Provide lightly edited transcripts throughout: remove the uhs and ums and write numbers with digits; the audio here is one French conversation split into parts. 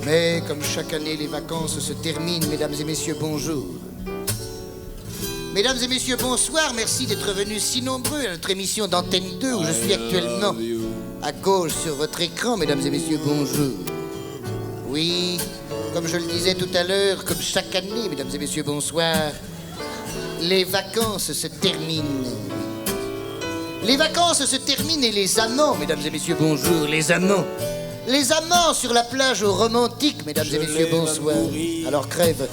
Mais comme chaque année, les vacances se terminent, mesdames et messieurs, bonjour. Mesdames et messieurs, bonsoir. Merci d'être venus si nombreux à notre émission d'Antenne 2 où je suis actuellement à gauche sur votre écran, mesdames et messieurs, bonjour. Oui, comme je le disais tout à l'heure, comme chaque année, mesdames et messieurs, bonsoir, les vacances se terminent. Les vacances se terminent et les amants, mesdames et messieurs, bonjour, les amants. Les amants sur la plage au romantique, mesdames et messieurs, bonsoir. Alors crève.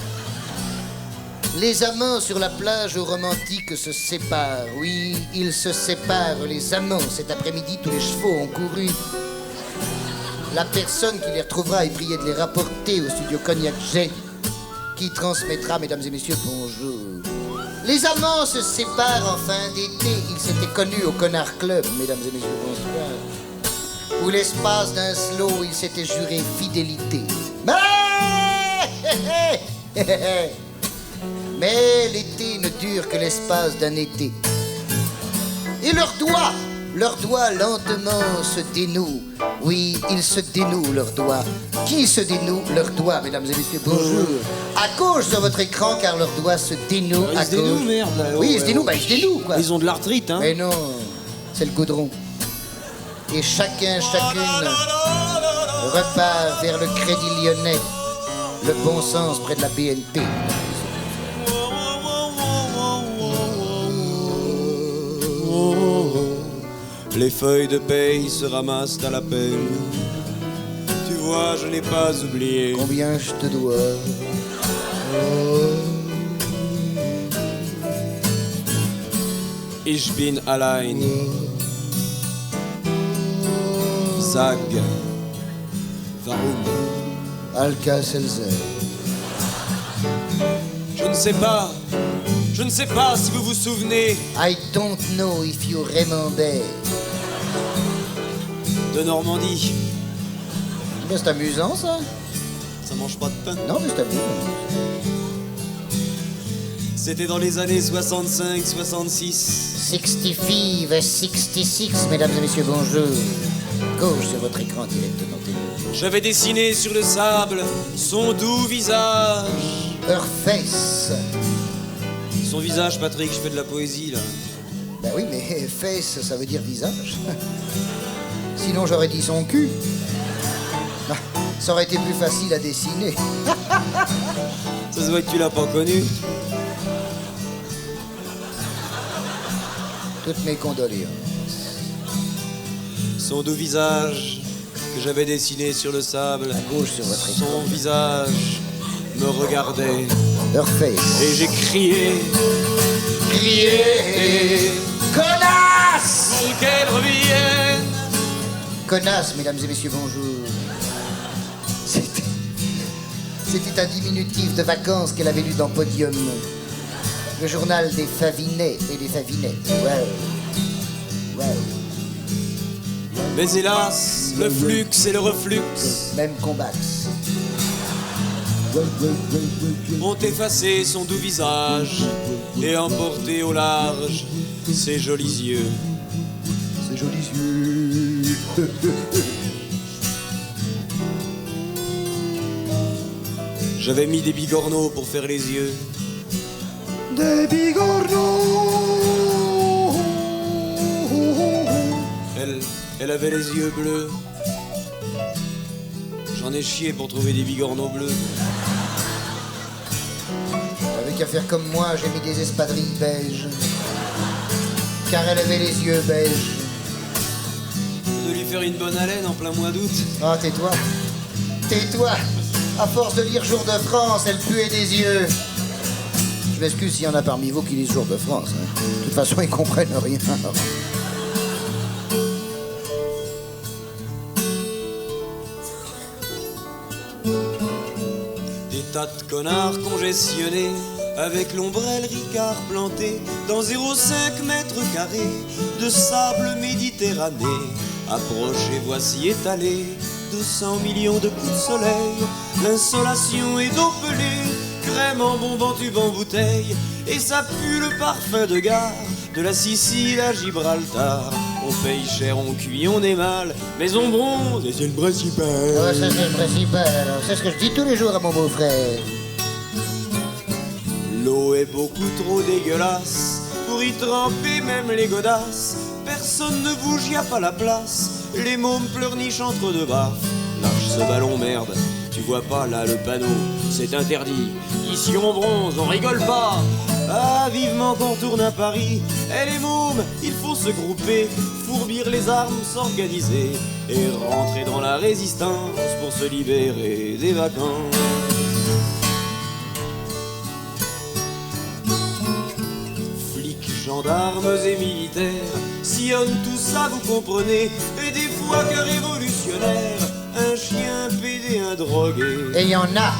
Les amants sur la plage au romantique se séparent. Oui, ils se séparent, les amants. Cet après-midi, tous les chevaux ont couru. La personne qui les retrouvera est priée de les rapporter au studio Cognac Jet, qui transmettra, mesdames et messieurs, bonjour. Les amants se séparent en fin d'été. Ils s'étaient connus au Connard Club, mesdames et messieurs, bonsoir. Où l'espace d'un slow, ils s'étaient jurés fidélité. Mais l'été ne dure que l'espace d'un été. Et leurs doigts lentement se dénouent. Oui, ils se dénouent, leurs doigts. Qui se dénoue? Leurs doigts, mesdames et messieurs, bonjour. À gauche sur votre écran, car leurs doigts se dénouent. Ils se dénouent, merde. Oui, ils se dénouent, ils se dénouent, quoi. Ils ont de l'arthrite, hein. Mais non, c'est le goudron. Et chacune repart vers le Crédit Lyonnais, le bon sens près de la BNP. Les feuilles de paye se ramassent à la peine. Tu vois, je n'ai pas oublié. Combien je te dois? Ich bin allein. Sag, warum? Alka-Seltzer. Je ne sais pas si vous vous souvenez I don't know if you remember. de Normandie. Mais c'est amusant, ça. Ça mange pas de pain. Non, mais c'est amusant. C'était dans les années 65-66. 65, 66, mesdames et messieurs, bonjour. Gauche sur votre écran directement. J'avais dessiné sur le sable son doux visage. Her face. Son visage, Patrick, je fais de la poésie, là. Ben oui, mais face, ça veut dire visage. Sinon, j'aurais dit son cul. Ah, ça aurait été plus facile à dessiner. Ça se voit que tu l'as pas connu. Toutes mes condoléances. Son doux visage que j'avais dessiné sur le sable. À gauche sur votre écran. Son visage me regardait. Her face. Et j'ai crié. Crier. Connasse! Pour qu'elle revienne. Connasse, mesdames et messieurs, bonjour. C'était un diminutif de vacances qu'elle avait lu dans Podium. Le journal des Favinets et des Favinettes. Wow. Mais hélas, le flux et le reflux Même combat. ont effacé son doux visage et emporté au large ses jolis yeux. Ces jolis yeux. J'avais mis des bigorneaux pour faire les yeux. Des bigorneaux. Elle avait les yeux bleus. J'en ai chié pour trouver des bigorneaux bleus. T'avais qu'à faire comme moi, j'ai mis des espadrilles beiges. Car elle avait les yeux beiges. De lui faire une bonne haleine en plein mois d'août. Ah, tais-toi. Tais-toi. À force de lire Jour de France, elle puait des yeux. Je m'excuse s'il y en a parmi vous qui lisent Jour de France. Hein. De toute façon, ils comprennent rien. Des tas de connards congestionnés avec l'ombrelle Ricard plantée dans 0,5 mètres carrés de sable méditerranéen. Approchez, voici étalés 200 millions de coups de soleil. L'insolation est d'eau pelée, crème en bombe en tube en bouteille. Et ça pue le parfum de gare de la Sicile à Gibraltar. On paye cher, on cuit, on est mal, mais on bronze et c'est le principal. Ouais, ça c'est le principal. Alors, c'est ce que je dis tous les jours à mon beau-frère. L'eau est beaucoup trop dégueulasse pour y tremper même les godasses. Personne ne bouge, y a pas la place. Les mômes pleurnichent entre deux baffes. Lâche ce ballon, merde. Tu vois pas là le panneau, c'est interdit. Ici on bronze, on rigole pas. Ah, vivement qu'on retourne à Paris. Eh les mômes, il faut se grouper, fourbir les armes, s'organiser et rentrer dans la résistance pour se libérer des vacances. Flics, gendarmes et militaires sillonnent tout ça, vous comprenez. Et des fois qu'un révolutionnaire, un chien pédé, un drogué, Et il y en a.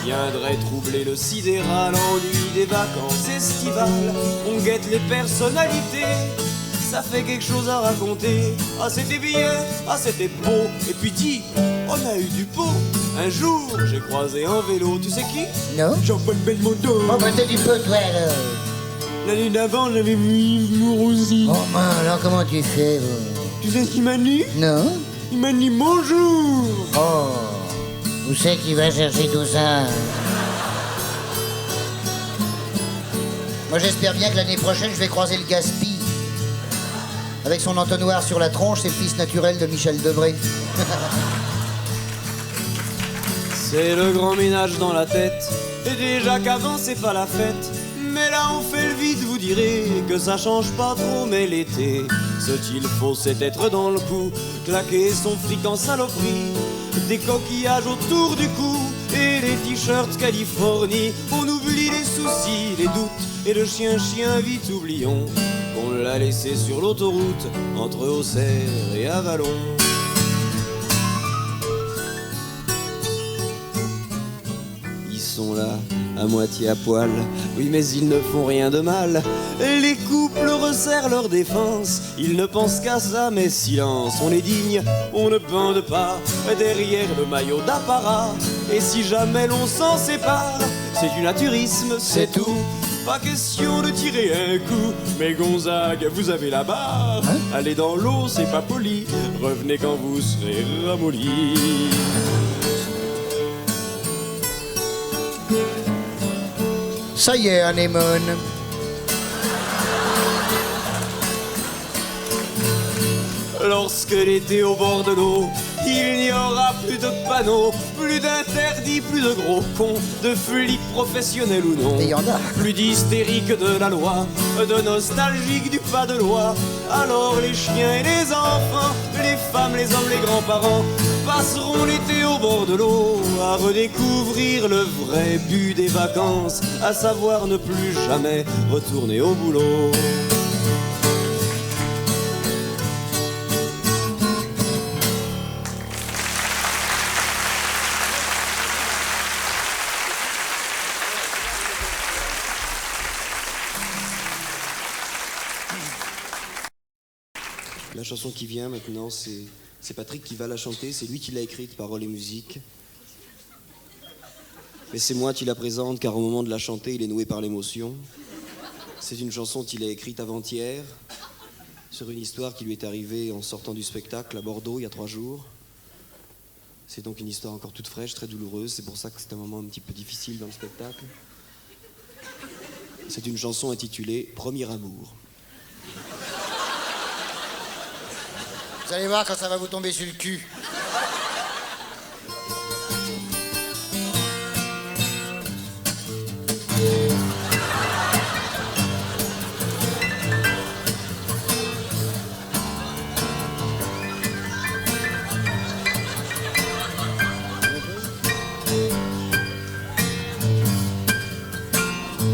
viendrait troubler le sidéral ennui des vacances estivales. On guette les personnalités, ça fait quelque chose à raconter. Ah c'était bien, ah c'était beau. Et puis dis, on a eu du beau. Un jour j'ai croisé en vélo, tu sais qui? Non? Jean-Paul Belmondo. Oh, bah t'es du peu, toi, alors. L'année d'avant j'avais mis Mourouzi. Oh, man, alors comment tu fais, vous? Tu sais ce qu'il m'a dit? Non? Il m'a dit bonjour. Oh, où c'est qu'il va chercher tout ça? Moi, j'espère bien que l'année prochaine, je vais croiser le Gaspille. Avec son entonnoir sur la tronche, c'est le fils naturel de Michel Debré. C'est le grand ménage dans la tête. Et déjà qu'avant c'est pas la fête. Mais là on fait le vide, vous direz que ça change pas trop. Mais l'été, ce qu'il faut c'est être dans le coup, claquer son fric en saloperie, des coquillages autour du cou et les t-shirts Californie. On oublie les soucis, les doutes et le chien vite oublions qu'on l'a laissé sur l'autoroute entre Auxerre et Avalon. Ils sont là, à moitié à poil, oui mais ils ne font rien de mal. Les couples resserrent leur défense, ils ne pensent qu'à ça, mais silence. On est digne, on ne bande pas derrière le maillot d'apparat. Et si jamais l'on s'en sépare, c'est du naturisme, c'est tout. Pas question de tirer un coup, mais Gonzague, vous avez la barre. Allez dans l'eau, c'est pas poli, revenez quand vous serez ramolli. Ça y est, anémone. Lorsque l'été au bord de l'eau, il n'y aura plus de panneaux, plus d'interdits, plus de gros cons, de flics professionnels ou non. Et il y en a. Plus d'hystériques de la loi, de nostalgiques du pas de loi. Alors les chiens et les enfants, les femmes, les hommes, les grands-parents passeront l'été au bord de l'eau à redécouvrir le vrai but des vacances, à savoir ne plus jamais retourner au boulot. La chanson qui vient maintenant, c'est Patrick qui va la chanter, c'est lui qui l'a écrite, paroles et musique. Mais c'est moi qui la présente, car au moment de la chanter, il est noué par l'émotion. C'est une chanson qu'il a écrite avant-hier, sur une histoire qui lui est arrivée en sortant du spectacle à Bordeaux il y a 3 jours. C'est donc une histoire encore toute fraîche, très douloureuse, c'est pour ça que c'est un moment un petit peu difficile dans le spectacle. C'est une chanson intitulée « Premier amour ». Vous allez voir quand ça va vous tomber sur le cul.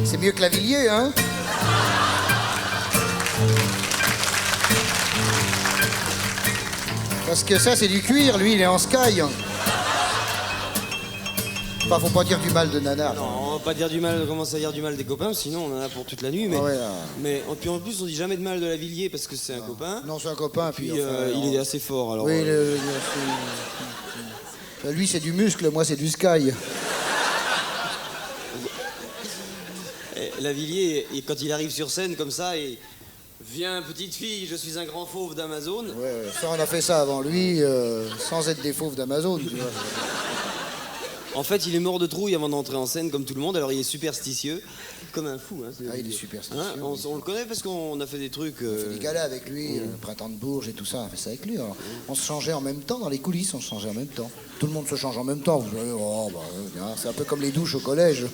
C'est mieux que Lavilliers, hein? Parce que ça, c'est du cuir, lui, il est en sky. Enfin, faut pas dire du mal de Nana. Non, on va pas dire du mal, commencer à dire du mal des copains, sinon on en a pour toute la nuit. Mais, Ah ouais, puis en plus, on dit jamais de mal de Lavilliers parce que c'est un copain. Non, c'est un copain, Puis enfin, il est assez fort. Alors, oui, lui, c'est du muscle, moi, c'est du sky. Lavilliers, et quand il arrive sur scène comme ça, et Viens, petite fille, je suis un grand fauve d'Amazon. Ouais, ça, on a fait ça avant lui, sans être des fauves d'Amazon, tu vois. En fait, il est mort de trouille avant d'entrer en scène, comme tout le monde, alors il est superstitieux, comme un fou. Hein, Ah, il est superstitieux. Hein, on le connaît parce qu'on a fait des trucs... On fait des galas avec lui, Printemps de Bourges et tout ça, on a fait ça avec lui. Alors, on se changeait en même temps, dans les coulisses, on se changeait en même temps. Tout le monde se change en même temps, vous savez, c'est un peu comme les douches au collège.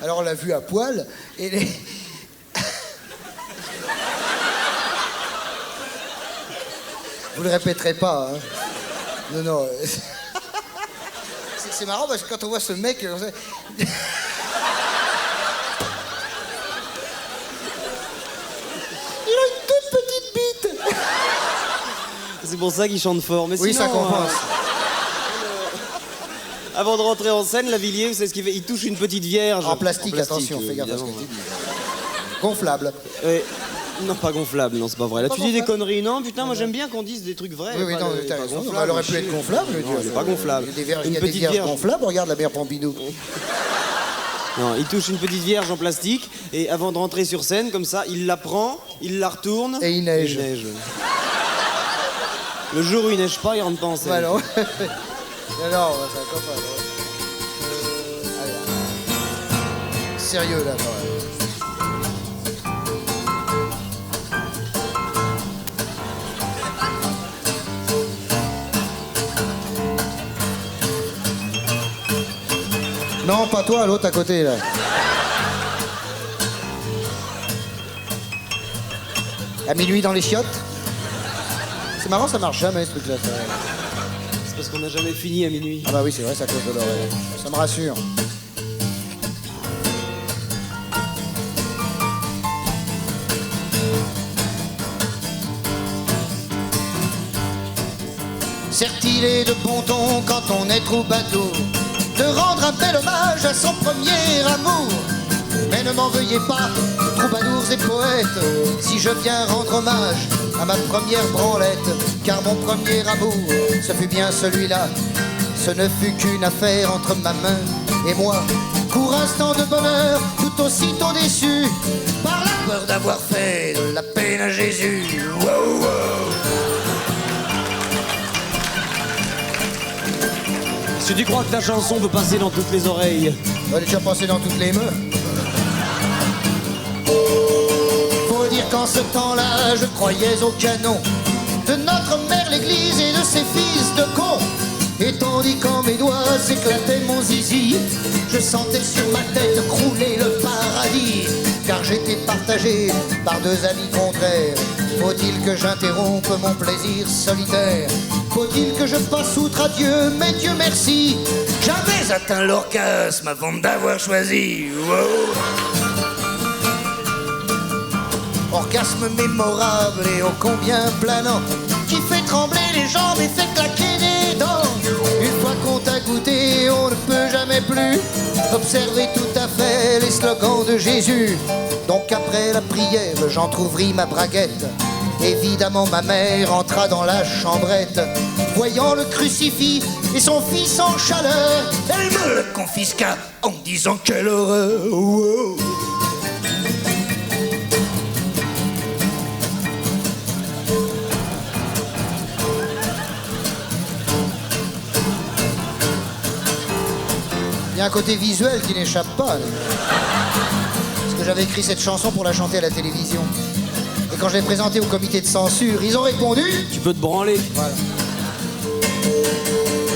Alors on l'a vu à poil, et les... Vous le répéterez pas, hein. Non. C'est marrant parce que quand on voit ce mec... Il a une toute petite bite. C'est pour ça qu'il chante fort. Mais oui, sinon, ça compense. Avant de rentrer en scène, Lavilliers, vous savez ce qu'il fait? Il touche une petite vierge. En plastique, attention, fais gaffe à ce que tu dis. Gonflable. Non, pas gonflable, non, c'est pas vrai. Là, Pas tu dis des gonflable. conneries, non? Putain, moi j'aime bien qu'on dise des trucs vrais. Oui, non, t'as raison. Elle aurait pu être gonflable. Non, elle est pas gonflable. Il y a des vierges gonflables, regarde la mère Pompidou. Non, il touche une petite vierge en plastique et avant de rentrer sur scène, comme ça, il la prend, il la retourne. Et il neige. Le jour où il neige pas, il rentre pas en scène. Bah non. Non, ça copain. Allez. Sérieux là, quand même. Non, pas toi, l'autre à côté, là. À minuit dans les chiottes. C'est marrant, ça marche jamais, ce truc-là. C'est parce qu'on n'a jamais fini à minuit. Ah bah oui, c'est vrai, c'est à cause de l'oreille. Ça me rassure. Certes, il est de bon ton quand on est troubadour de rendre un bel hommage à son premier amour. Mais ne m'en veuillez pas, troubadours et poètes, si je viens rendre hommage à ma première branlette. Car mon premier amour, ce fut bien celui-là. Ce ne fut qu'une affaire entre ma main et moi. Court instant de bonheur, tout aussitôt déçu par la peur d'avoir fait de la peine à Jésus. Wow, wow. Si tu crois que ta chanson peut passer dans toutes les oreilles, Elle est déjà passée dans toutes les mains. Faut dire qu'en ce temps-là, je croyais au canon de notre mère l'église et de ses fils de cons. Et tandis qu'en mes doigts s'éclatait mon zizi, je sentais sur ma tête crouler le paradis. Car j'étais partagé par deux amis contraires. Faut-il que j'interrompe mon plaisir solitaire? Faut-il que je passe outre à Dieu? Mais Dieu merci, j'avais atteint l'orgasme avant d'avoir choisi. Wow. Orgasme mémorable et ô combien planant, qui fait trembler les jambes et fait claquer des dents. Une fois qu'on t'a goûté, on ne peut jamais plus observer tout à fait les slogans de Jésus. Donc après la prière, j'entr'ouvris ma braguette. Évidemment ma mère entra dans la chambrette. Voyant le crucifix et son fils en chaleur, elle me le confisqua en me disant quelle horreur. Wow. Il y a un côté visuel qui n'échappe pas. Là. Parce que j'avais écrit cette chanson pour la chanter à la télévision. Et quand je l'ai présentée au comité de censure, ils ont répondu... tu peux te branler. Voilà.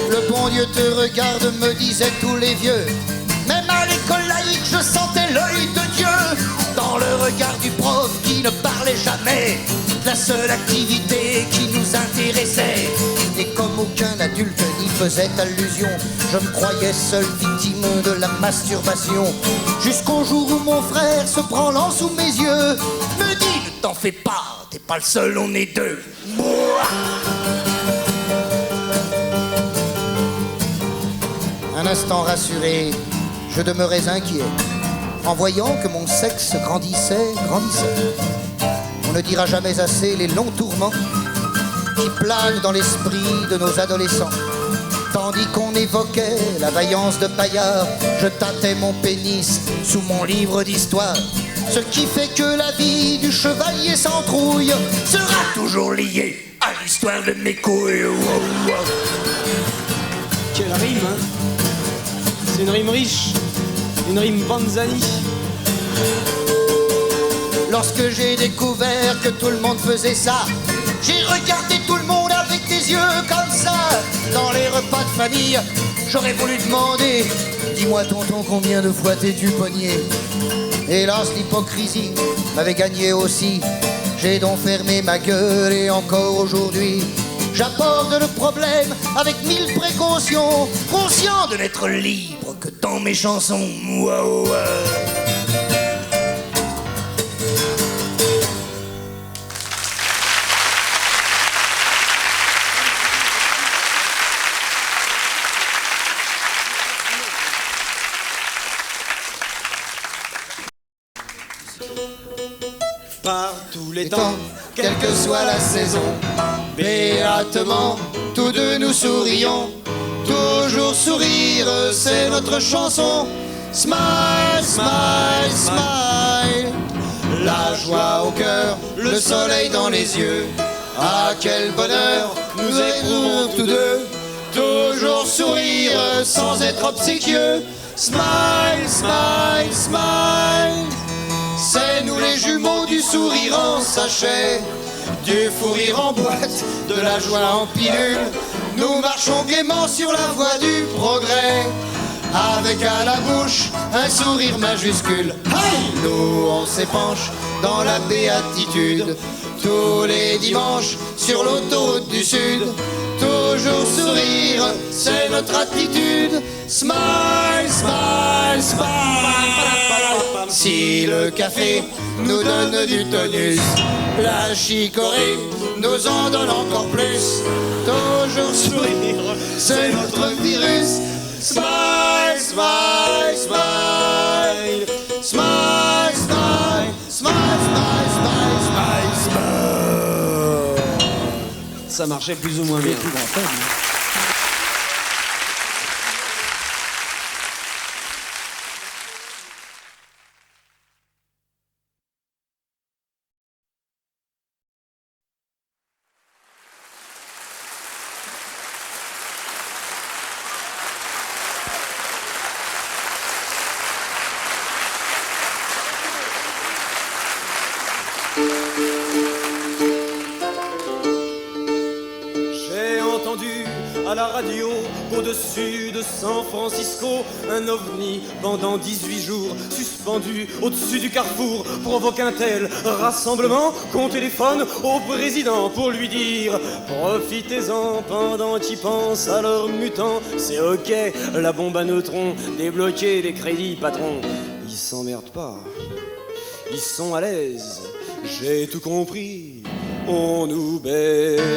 Le bon Dieu te regarde, me disaient tous les vieux. Même à l'école laïque, je sentais l'œil de Dieu dans le regard du prof qui ne parlait jamais. La seule activité qui nous intéressait. Et comme aucun adulte n'y faisait allusion, je me croyais seul victime de la masturbation. Jusqu'au jour où mon frère, se branlant sous mes yeux, me dit ne t'en fais pas, t'es pas le seul, on est deux. Un instant rassuré, je demeurais inquiet, en voyant que mon sexe grandissait. On ne dira jamais assez les longs tourments qui planent dans l'esprit de nos adolescents. Tandis qu'on évoquait la vaillance de Paillard, je tâtais mon pénis sous mon livre d'histoire. Ce qui fait que la vie du chevalier sans trouille sera toujours liée à l'histoire de mes couilles. Quelle rime, hein? C'est une rime riche, une rime Panzani. Lorsque j'ai découvert que tout le monde faisait ça, j'ai regardé tout le monde avec des yeux comme ça. Dans les repas de famille, j'aurais voulu demander: dis-moi tonton, combien de fois t'es-tu pogné? Hélas, l'hypocrisie m'avait gagné aussi. J'ai donc fermé ma gueule et encore aujourd'hui j'aborde le problème avec 1000 précautions, conscient de n'être libre que dans mes chansons. Wow. Par tous les temps, quelle que soit la saison, béatement, tous deux nous sourions. Toujours sourire, c'est notre chanson. Smile, smile, smile. La joie au cœur, le soleil dans les yeux. Ah, quel bonheur, nous éprouvons tous deux. Toujours sourire, sans être obséquieux. Smile, smile, smile. C'est nous les jumeaux du sourire en sachet, du fou rire en boîte, de la joie en pilule. Nous marchons gaiement sur la voie du progrès, avec à la bouche un sourire majuscule. Hey, nous on s'épanche dans la béatitude, tous les dimanches sur l'autoroute du Sud. Toujours sourire, c'est notre attitude. Smile, smile, smile. Si le café nous donne du tonus, la chicorée nous en donne encore plus. Toujours sourire, c'est notre virus. Smile, smile, smile. Smile, smile, smile, smile, smile, smile, smile. ça marchait plus ou moins bien. À la radio, au-dessus de San Francisco, un ovni pendant 18 jours, suspendu au-dessus du carrefour, provoque un tel rassemblement qu'on téléphone au président pour lui dire: profitez-en pendant qu'ils pensent à leur mutant. C'est ok, la bombe à neutrons, débloquer les crédits, patron. Ils s'emmerdent pas, ils sont à l'aise, j'ai tout compris, on nous baise.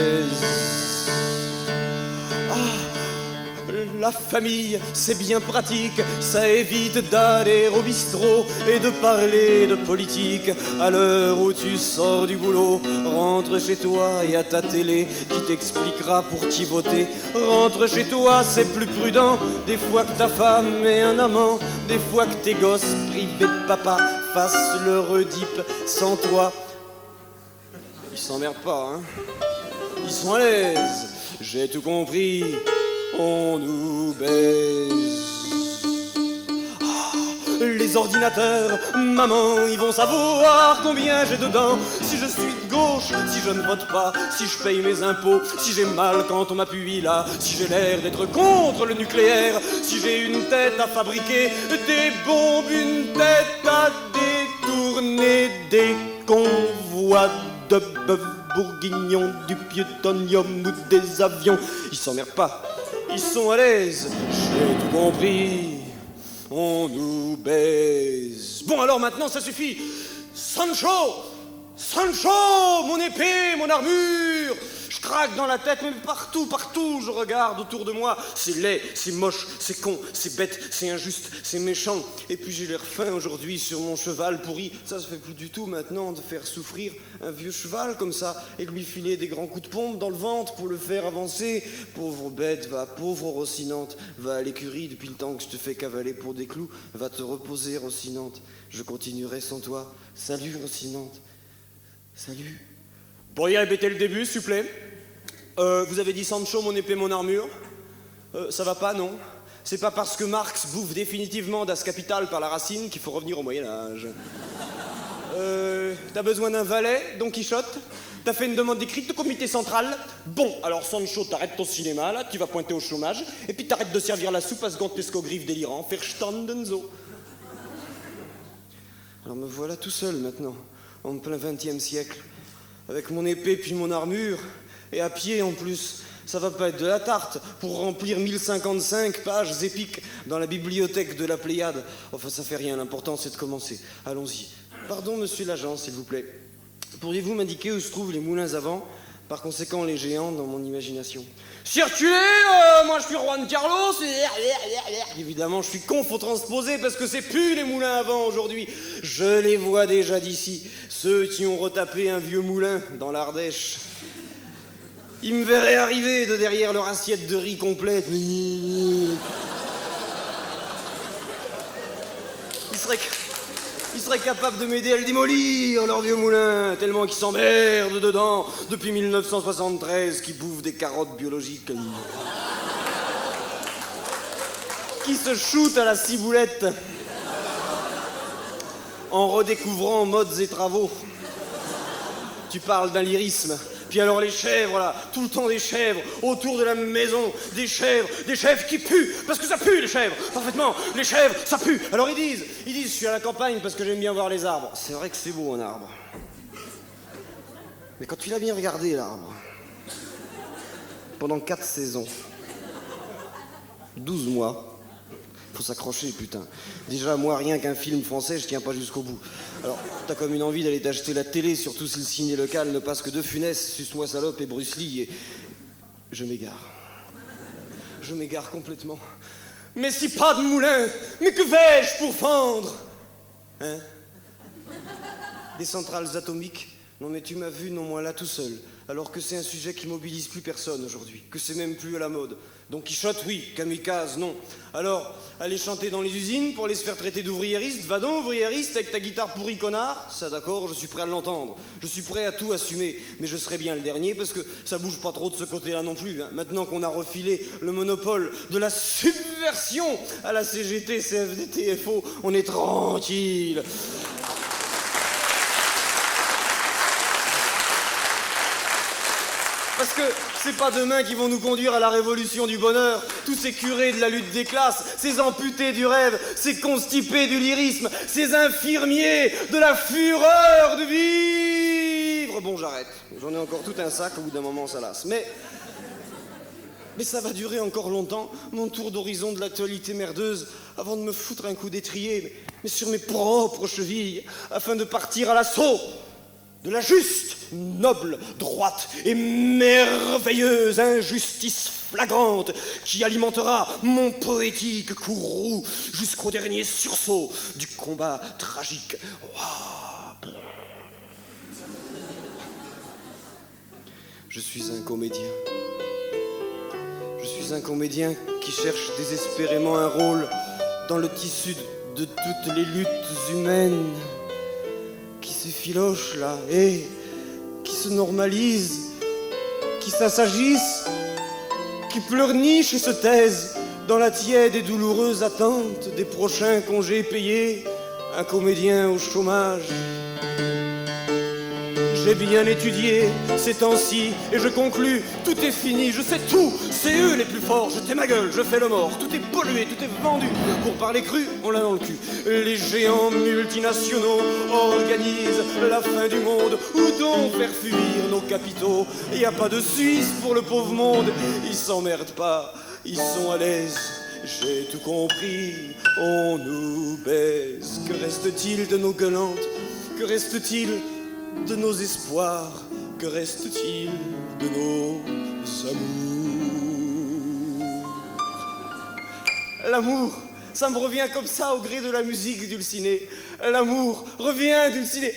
La famille, c'est bien pratique, ça évite d'aller au bistrot et de parler de politique. À l'heure où tu sors du boulot, rentre chez toi et à ta télé qui t'expliquera pour qui voter. Rentre chez toi, c'est plus prudent, des fois que ta femme est un amant, des fois que tes gosses privés de papa fassent le redip sans toi. Ils s'emmerdent pas, hein, ils sont à l'aise, j'ai tout compris. On nous baise. Les ordinateurs, maman, ils vont savoir combien j'ai dedans. Si je suis de gauche, si je ne vote pas, si je paye mes impôts, si j'ai mal quand on m'appuie là, si j'ai l'air d'être contre le nucléaire, si j'ai une tête à fabriquer des bombes, une tête à détourner des convois de bœuf bourguignon, du plutonium ou des avions. Ils s'emmerdent pas. Ils sont à l'aise, j'ai tout compris, on nous baise. Bon alors maintenant ça suffit. Sancho, Sancho, mon épée, mon armure, je craque dans la tête, mais partout, partout, je regarde autour de moi. C'est laid, c'est moche, c'est con, c'est bête, c'est injuste, c'est méchant. Et puis j'ai l'air fin aujourd'hui sur mon cheval pourri. Ça se fait plus du tout maintenant de faire souffrir un vieux cheval comme ça et de lui filer des grands coups de pompe dans le ventre pour le faire avancer. Pauvre bête, va, pauvre Rocinante, va à l'écurie depuis le temps que je te fais cavaler pour des clous. Va te reposer, Rocinante. Je continuerai sans toi. Salut, Rocinante. Salut. Pourriez répéter le début, s'il vous plaît? Vous avez dit Sancho, mon épée, mon armure. Ça va pas, non? C'est pas parce que Marx bouffe définitivement Das Kapital par la racine qu'il faut revenir au Moyen-Âge. T'as besoin d'un valet, Don Quichotte? T'as fait une demande écrite au comité central? Bon, alors Sancho, t'arrêtes ton cinéma, là, tu vas pointer au chômage, et puis t'arrêtes de servir la soupe à ce gantesco griffe délirant, Verstanden so. Alors me voilà tout seul maintenant, en plein XXe siècle, avec mon épée puis mon armure, et à pied en plus. Ça va pas être de la tarte pour remplir 1055 pages épiques dans la bibliothèque de la Pléiade. Enfin, ça fait rien, l'important c'est de commencer. Allons-y. Pardon, monsieur l'agent, s'il vous plaît. Pourriez-vous m'indiquer où se trouvent les moulins à vent, par conséquent les géants dans mon imagination? Circulez, moi je suis Juan Carlos, évidemment je suis con, faut transposer parce que c'est plus les moulins à vent aujourd'hui. Je les vois déjà d'ici, ceux qui ont retapé un vieux moulin dans l'Ardèche. Ils me verraient arriver de derrière leur assiette de riz complète. Ils seraient capables de m'aider à le démolir, leur vieux moulin, tellement qu'ils s'emmerdent dedans depuis 1973, qu'ils bouffent des carottes biologiques. Qui se shootent à la ciboulette en redécouvrant modes et travaux. Tu parles d'un lyrisme. Puis alors les chèvres, là, tout le temps des chèvres, autour de la maison, des chèvres qui puent, parce que ça pue les chèvres, parfaitement, les chèvres, ça pue. Alors ils disent, je suis à la campagne parce que j'aime bien voir les arbres. C'est vrai que c'est beau un arbre. Mais quand tu l'as bien regardé, l'arbre, pendant 4 saisons, 12 mois, faut s'accrocher, putain. Déjà, moi, rien qu'un film français, je tiens pas jusqu'au bout. Alors, t'as comme une envie d'aller t'acheter la télé, surtout si le ciné local ne passe que De Funès, Suce-moi salope et Bruce Lee, et... Je m'égare. Je m'égare complètement. Mais si pas de moulin, mais que vais-je pour fendre? Hein? Des centrales atomiques? Non mais tu m'as vu, non moi là tout seul. Alors que c'est un sujet qui mobilise plus personne aujourd'hui, que c'est même plus à la mode. Don Quichotte, oui, kamikaze, non. Alors, aller chanter dans les usines pour aller se faire traiter d'ouvriériste, va donc ouvriériste avec ta guitare pourrie connard. Ça d'accord, je suis prêt à l'entendre. Je suis prêt à tout assumer, mais je serai bien le dernier parce que ça bouge pas trop de ce côté-là non plus. Hein. Maintenant qu'on a refilé le monopole de la subversion à la CGT, CFDT, FO, on est tranquille. Parce que c'est pas demain qu'ils vont nous conduire à la révolution du bonheur. Tous ces curés de la lutte des classes, ces amputés du rêve, ces constipés du lyrisme, ces infirmiers de la fureur de vivre. Bon, j'arrête. J'en ai encore tout un sac, au bout d'un moment, ça lasse. Mais ça va durer encore longtemps, mon tour d'horizon de l'actualité merdeuse, avant de me foutre un coup d'étrier, mais sur mes propres chevilles, afin de partir à l'assaut de la juste, noble, droite et merveilleuse injustice flagrante qui alimentera mon poétique courroux jusqu'au dernier sursaut du combat tragique. Wow. Je suis un comédien. Je suis un comédien qui cherche désespérément un rôle dans le tissu de toutes les luttes humaines, qui s'effilochent là, et qui se normalisent, qui s'assagissent, qui pleurnichent et se taisent dans la tiède et douloureuse attente des prochains congés payés, un comédien au chômage. J'ai bien étudié ces temps-ci et je conclus, tout est fini, je sais tout, c'est eux les plus forts, je tais ma gueule, je fais le mort, tout est pollué, tout est vendu, pour parler cru, on l'a dans le cul. Les géants multinationaux organisent la fin du monde, où donc faire fuir nos capitaux? Y a pas de Suisse pour le pauvre monde, ils s'emmerdent pas, ils sont à l'aise. J'ai tout compris, on nous baise. Que reste-t-il de nos gueulantes? Que reste-t-il de nos espoirs que reste-t-il de nos amours? L'amour, ça me revient comme ça au gré de la musique dulcinée. L'amour revient dulciné.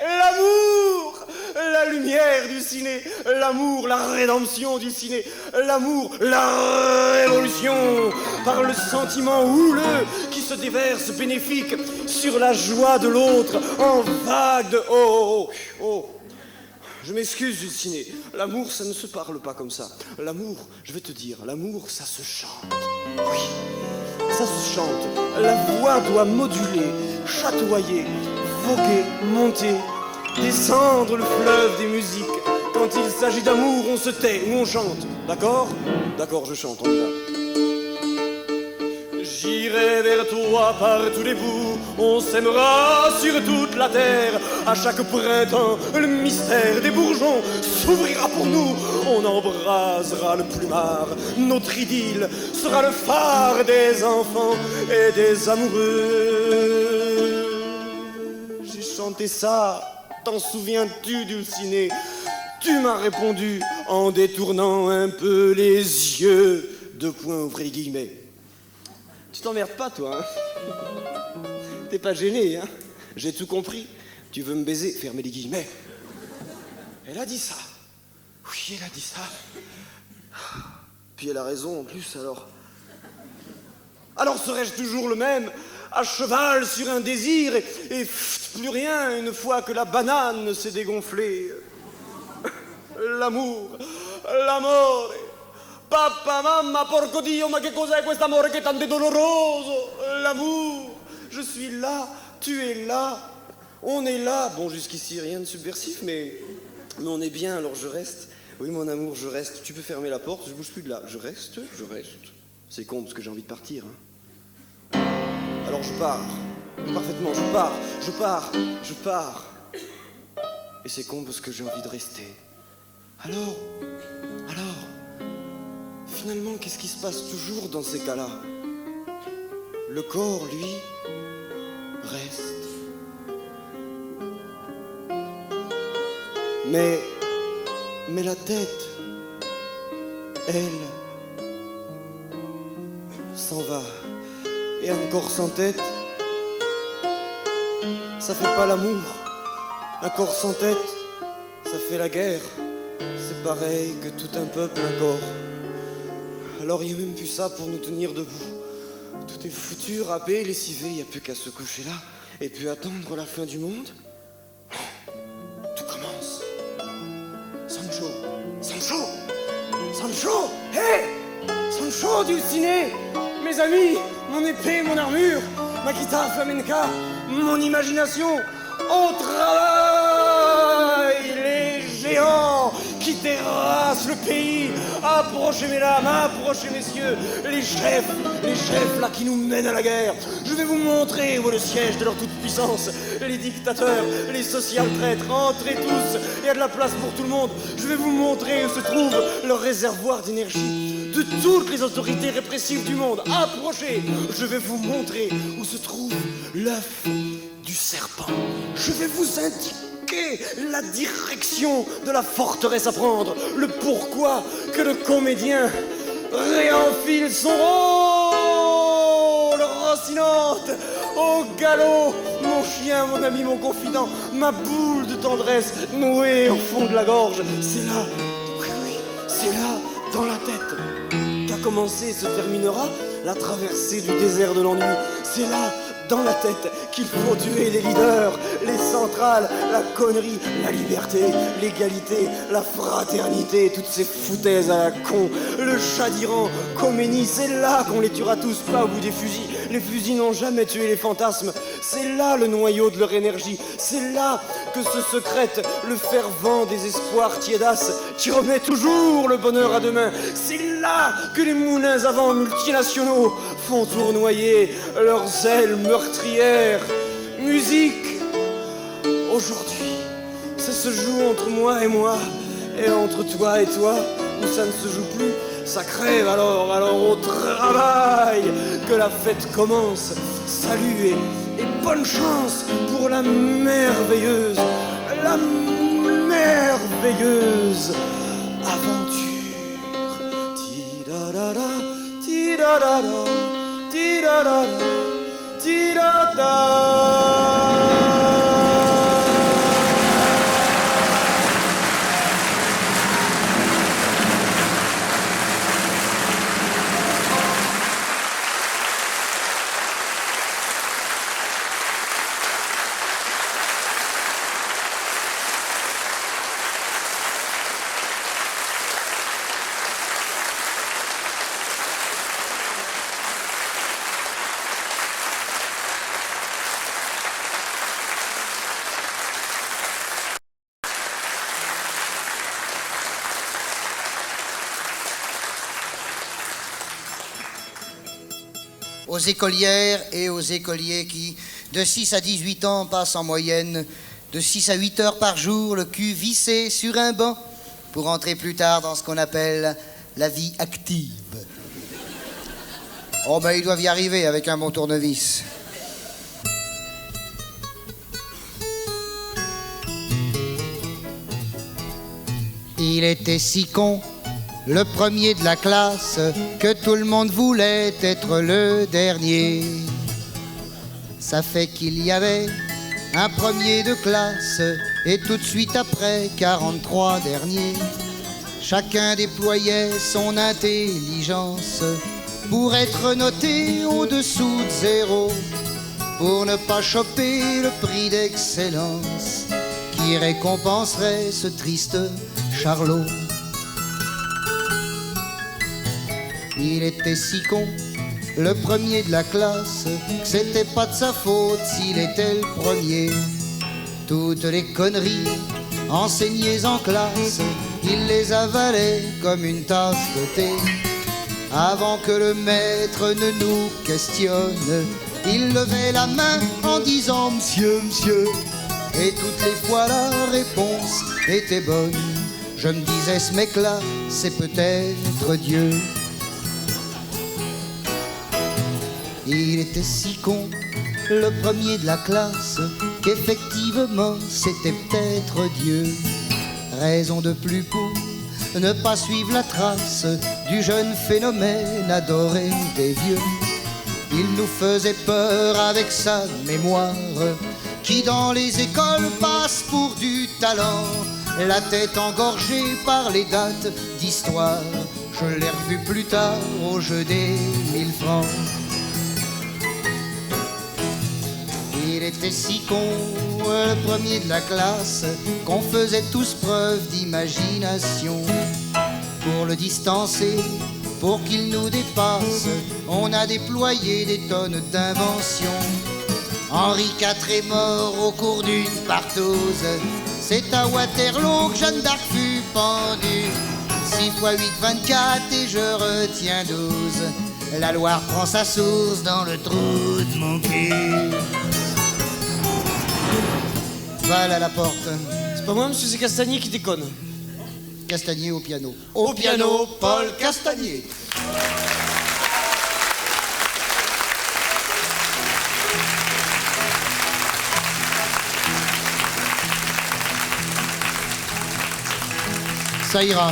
L'amour, la lumière dulcinée. L'amour, la rédemption dulcinée. L'amour, la révolution par le sentiment houleux qui se déverse bénéfique sur la joie de l'autre en vague de oh, oh, oh. Je m'excuse, Dulcinée. L'amour, ça ne se parle pas comme ça. L'amour, je vais te dire, l'amour, ça se chante. Oui. Ça se chante, la voix doit moduler, chatoyer, voguer, monter, descendre le fleuve des musiques. Quand il s'agit d'amour, on se tait ou on chante. D'accord? D'accord, je chante, on y va. J'irai vers toi par tous les bouts, on s'aimera sur toute la terre. À chaque printemps, le mystère des bourgeons s'ouvrira pour nous. On embrasera le plumard, notre idylle sera le phare des enfants et des amoureux. J'ai chanté ça, t'en souviens-tu, Dulcinée? Tu m'as répondu en détournant un peu les yeux. Deux points, ouvrez les guillemets. Tu t'emmerdes pas, toi, hein? T'es pas gêné, hein? J'ai tout compris. Tu veux me baiser? Fermez les guillemets. Elle a dit ça. Oui, elle a dit ça. Puis elle a raison en plus, alors. Alors serais-je toujours le même, à cheval sur un désir, et plus rien une fois que la banane s'est dégonflée? L'amour, l'amore. Papa, mamma, porco Dio, ma che cos'è quest'amore che è tanto doloroso? L'amour, je suis là, tu es là, on est là. Bon, jusqu'ici, rien de subversif, mais on est bien, alors je reste. Oui, mon amour, je reste. Tu peux fermer la porte, je bouge plus de là. Je reste. C'est con, parce que j'ai envie de partir. Hein. Alors je pars. Parfaitement, je pars. Et c'est con, parce que j'ai envie de rester. Alors, finalement, qu'est-ce qui se passe toujours dans ces cas-là? Le corps, lui, reste. Mais la tête, elle, s'en va. Et un corps sans tête, ça fait pas l'amour. Un corps sans tête, ça fait la guerre. C'est pareil que tout un peuple, un corps. Alors il n'y a même plus ça pour nous tenir debout. Tout est foutu, râpé, lessivé, il n'y a plus qu'à se coucher là et puis attendre la fin du monde. Tout commence. Sancho, hé! Sancho, Dulcinée, mes amis, mon épée, mon armure, ma guitare flamenca, mon imagination, au travail, les géants qui terrassent le pays. Approchez mesdames, approchez messieurs, les chefs là qui nous mènent à la guerre. Je vais vous montrer où est le siège de leur toute-puissance. Les dictateurs, les social-traîtres, entrez tous, il y a de la place pour tout le monde. Je vais vous montrer où se trouve leur réservoir d'énergie de toutes les autorités répressives du monde. Approchez, je vais vous montrer où se trouve l'œuf du serpent. Je vais vous indiquer la direction de la forteresse à prendre, le pourquoi que le comédien réenfile son rôle Rocinante au galop. Mon chien, mon ami, mon confident, ma boule de tendresse nouée au fond de la gorge. C'est là, oui, c'est là, dans la tête, qu'a commencé et se terminera la traversée du désert de l'ennui. C'est là, dans la tête, qu'il faut tuer les leaders, les centrales, la connerie, la liberté, l'égalité, la fraternité, toutes ces foutaises à la con, le chat d'Iran, Khomeini, c'est là qu'on les tuera tous, pas au bout des fusils. Les fusils n'ont jamais tué les fantasmes, c'est là le noyau de leur énergie, c'est là que se secrète le fervent des espoirs tiédasses qui remet toujours le bonheur à demain. C'est là que les moulins à vent multinationaux font tournoyer leurs ailes meurtrières. Musique, aujourd'hui, ça se joue entre moi et moi, et entre toi et toi, où ça ne se joue plus, ça crève alors au travail, que la fête commence. Salut et bonne chance pour la merveilleuse, la merveilleuse merveilleuse aventure. Ti-da-da-da, ti-da-da-da, ti-da-da-da, ti-da-da. Aux écolières et aux écoliers qui, de 6 à 18 ans, passent en moyenne de 6 à 8 heures par jour, le cul vissé sur un banc, pour entrer plus tard dans ce qu'on appelle la vie active. Oh ben ils doivent y arriver avec un bon tournevis. Il était si con, le premier de la classe, que tout le monde voulait être le dernier. Ça fait qu'il y avait un premier de classe, et tout de suite après, 43 derniers. Chacun déployait son intelligence pour être noté au-dessous de 0, pour ne pas choper le prix d'excellence qui récompenserait ce triste Charlot. Il était si con, le premier de la classe, que c'était pas de sa faute s'il était le premier. Toutes les conneries enseignées en classe, il les avalait comme une tasse de thé. Avant que le maître ne nous questionne, il levait la main en disant « Monsieur, monsieur ». Et toutes les fois la réponse était bonne. Je me disais, ce mec-là, c'est peut-être Dieu. Il était si con, le premier de la classe, qu'effectivement, c'était peut-être Dieu. Raison de plus pour ne pas suivre la trace du jeune phénomène adoré des vieux. Il nous faisait peur avec sa mémoire, qui dans les écoles passe pour du talent, la tête engorgée par les dates d'histoire. Je l'ai revu plus tard au jeu des 1000 francs. Il était si con, le premier de la classe, qu'on faisait tous preuve d'imagination. Pour le distancer, pour qu'il nous dépasse, on a déployé des tonnes d'inventions. Henri IV est mort au cours d'une partouze. C'est à Waterloo que Jeanne d'Arc fut pendue. 6 x 8, 24 et je retiens 12. La Loire prend sa source dans le trou de mon cul. Val à la porte. C'est pas moi, monsieur, c'est Castagnier qui déconne. Castagnier au piano. Au piano, Paul Castagnier. Ça ira.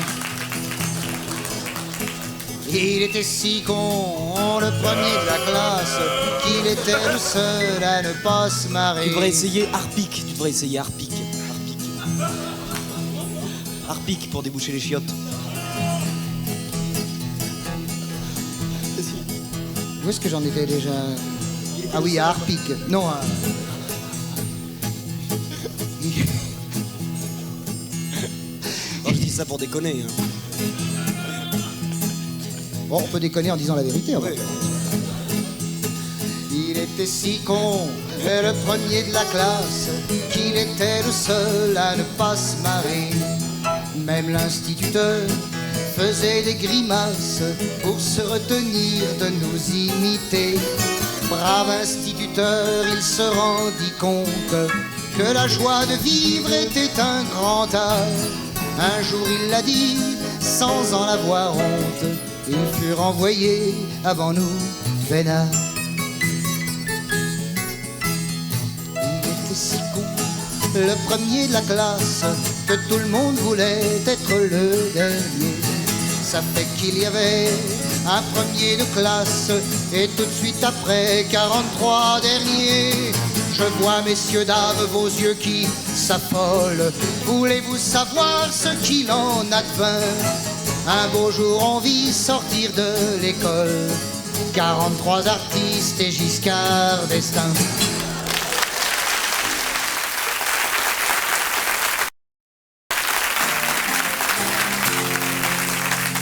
Il était si con, le premier de la classe, qu'il était le seul à ne pas se marrer. Tu devrais essayer Harpic, Harpic. Harpic pour déboucher les chiottes. Où est-ce que j'en étais déjà? Ah oui, à Harpic. Non, à... Oh, je dis ça pour déconner. Hein. Bon, on peut déconner en disant la vérité. Hein. Ouais. Il était si con, le premier de la classe, qu'il était le seul à ne pas se marrer. Même l'instituteur faisait des grimaces pour se retenir de nous imiter. Brave instituteur, il se rendit compte que la joie de vivre était un grand art. Un jour il l'a dit, sans en avoir honte, ils furent envoyés avant nous, vénards. Il était si con, le premier de la classe, que tout le monde voulait être le dernier. Ça fait qu'il y avait un premier de classe et tout de suite après 43 derniers. Je vois, messieurs, dames, vos yeux qui s'affolent. Voulez-vous savoir ce qu'il en advint? Un beau jour on vit sortir de l'école 43 artistes et Giscard d'Estaing.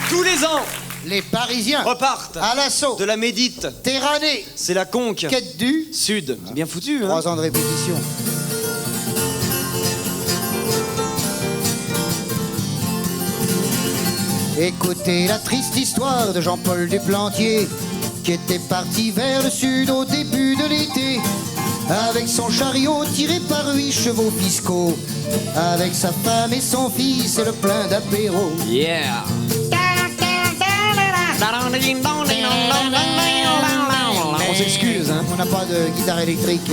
Tous les ans, Les Parisiens repartent à l'assaut de la Médite. Terranée, C'est la conque. quête du Sud. C'est bien foutu, hein. 3 ans de répétition. Écoutez la triste histoire de Jean-Paul Duplantier, qui était parti vers le sud au début de l'été, avec son chariot tiré par 8 chevaux fiscaux, avec sa femme et son fils et le plein d'apéros. Yeah. On s'excuse, hein. On n'a pas de guitare électrique.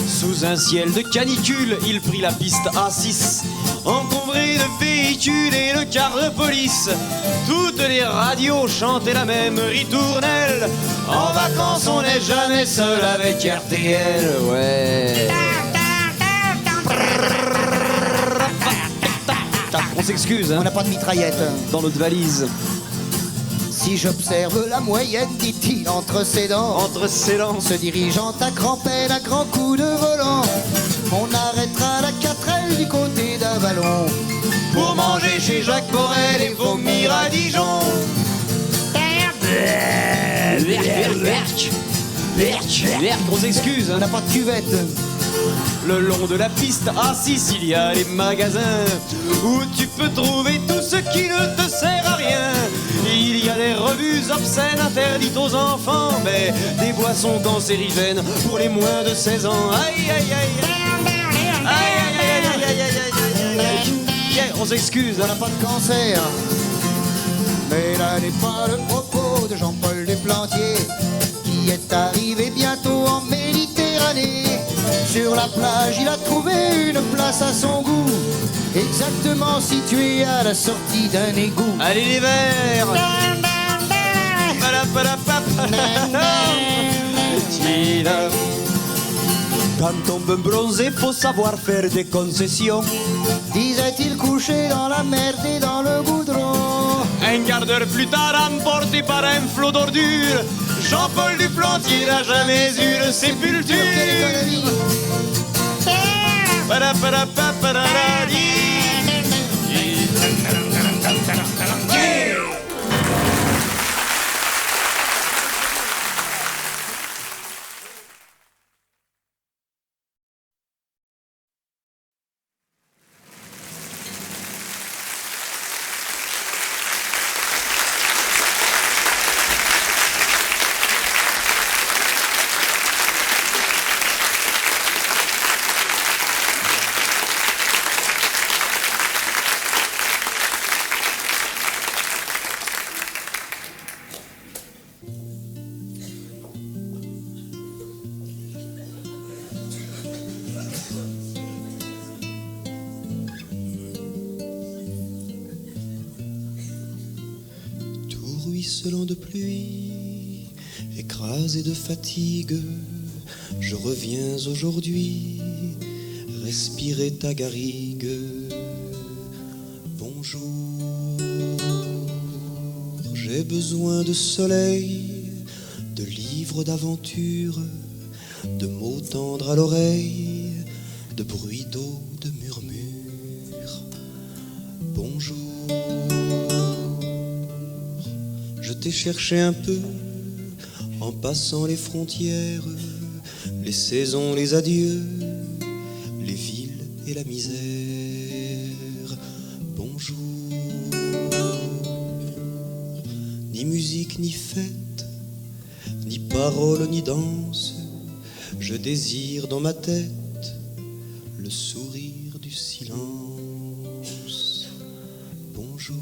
Sous un ciel de canicule, il prit la piste A6, encombré de véhicules et de cars de police. Toutes les radios chantaient la même ritournelle. En vacances, on n'est jamais seul avec RTL. Ouais. On s'excuse, On hein. n'a pas de mitraillette. Dans notre valise. Si j'observe la moyenne, dit-il entre ses dents, Entre ses lances. se dirigeant à grand-peine, à grands coups de volant, on arrêtera la 4L du côté d'Avalon Pour manger chez Jacques Borel et vomir à Dijon. On s'excuse, On hein. n'a pas de cuvette. Le long de la piste A6, il y a les magasins où tu peux trouver tout ce qui ne te sert à rien. Il y a des revues obscènes interdites aux enfants, mais des boissons cancérigènes pour les moins de 16 ans. Aïe, aïe, aïe. Aïe, aïe, aïe, aïe, aïe, aïe, aïe, aïe, aïe. Yeah, on s'excuse, On hein. n'a pas de cancer. Mais là n'est pas le propos de Jean-Paul Duplantier, qui est arrivé bientôt en Méditerranée. Sur la plage, il a trouvé une place à son goût, exactement située à la sortie d'un égout. Allez les verts. Quand on veut bronzer, faut savoir faire des concessions. Disait-il couché dans la merde et dans le goudron. Un quart d'heure plus tard, emporté par un flot d'ordures, Jean-Paul Duplantier n'a jamais eu de Quelle sépulture. économie. ruisselant de pluie, écrasé de fatigue, je reviens aujourd'hui respirer ta garrigue. Bonjour, j'ai besoin de soleil, de livres d'aventure, de mots tendres à l'oreille, de bruits d'eau, de murmures. Bonjour, je t'ai cherché un peu en passant les frontières, les saisons, les adieux, les villes et la misère. Bonjour, ni musique ni fête, ni parole ni danse, je désire dans ma tête le sourire du silence. Bonjour.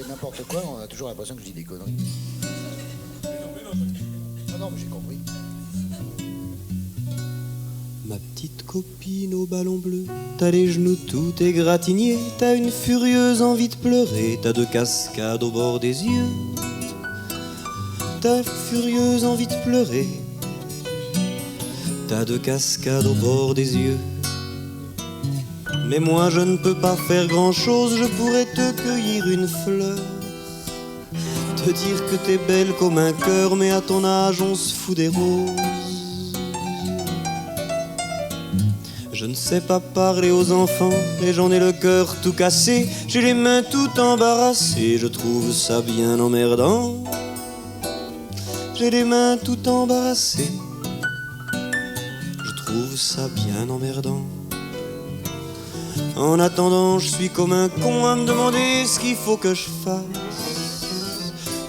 dis n'importe quoi, on a toujours l'impression que je dis des conneries. Non, mais j'ai compris. Ma petite copine au ballon bleu, t'as les genoux tout égratignés, t'as une furieuse envie de pleurer, t'as 2 cascades au bord des yeux. T'as furieuse envie de pleurer, t'as 2 cascades au bord des yeux. Mais moi je ne peux pas faire grand-chose, je pourrais te cueillir une fleur, te dire que t'es belle comme un cœur, mais à ton âge on se fout des roses. Je ne sais pas parler aux enfants et j'en ai le cœur tout cassé, j'ai les mains tout embarrassées, je trouve ça bien emmerdant. J'ai les mains tout embarrassées, je trouve ça bien emmerdant. En attendant, je suis comme un con à me demander ce qu'il faut que je fasse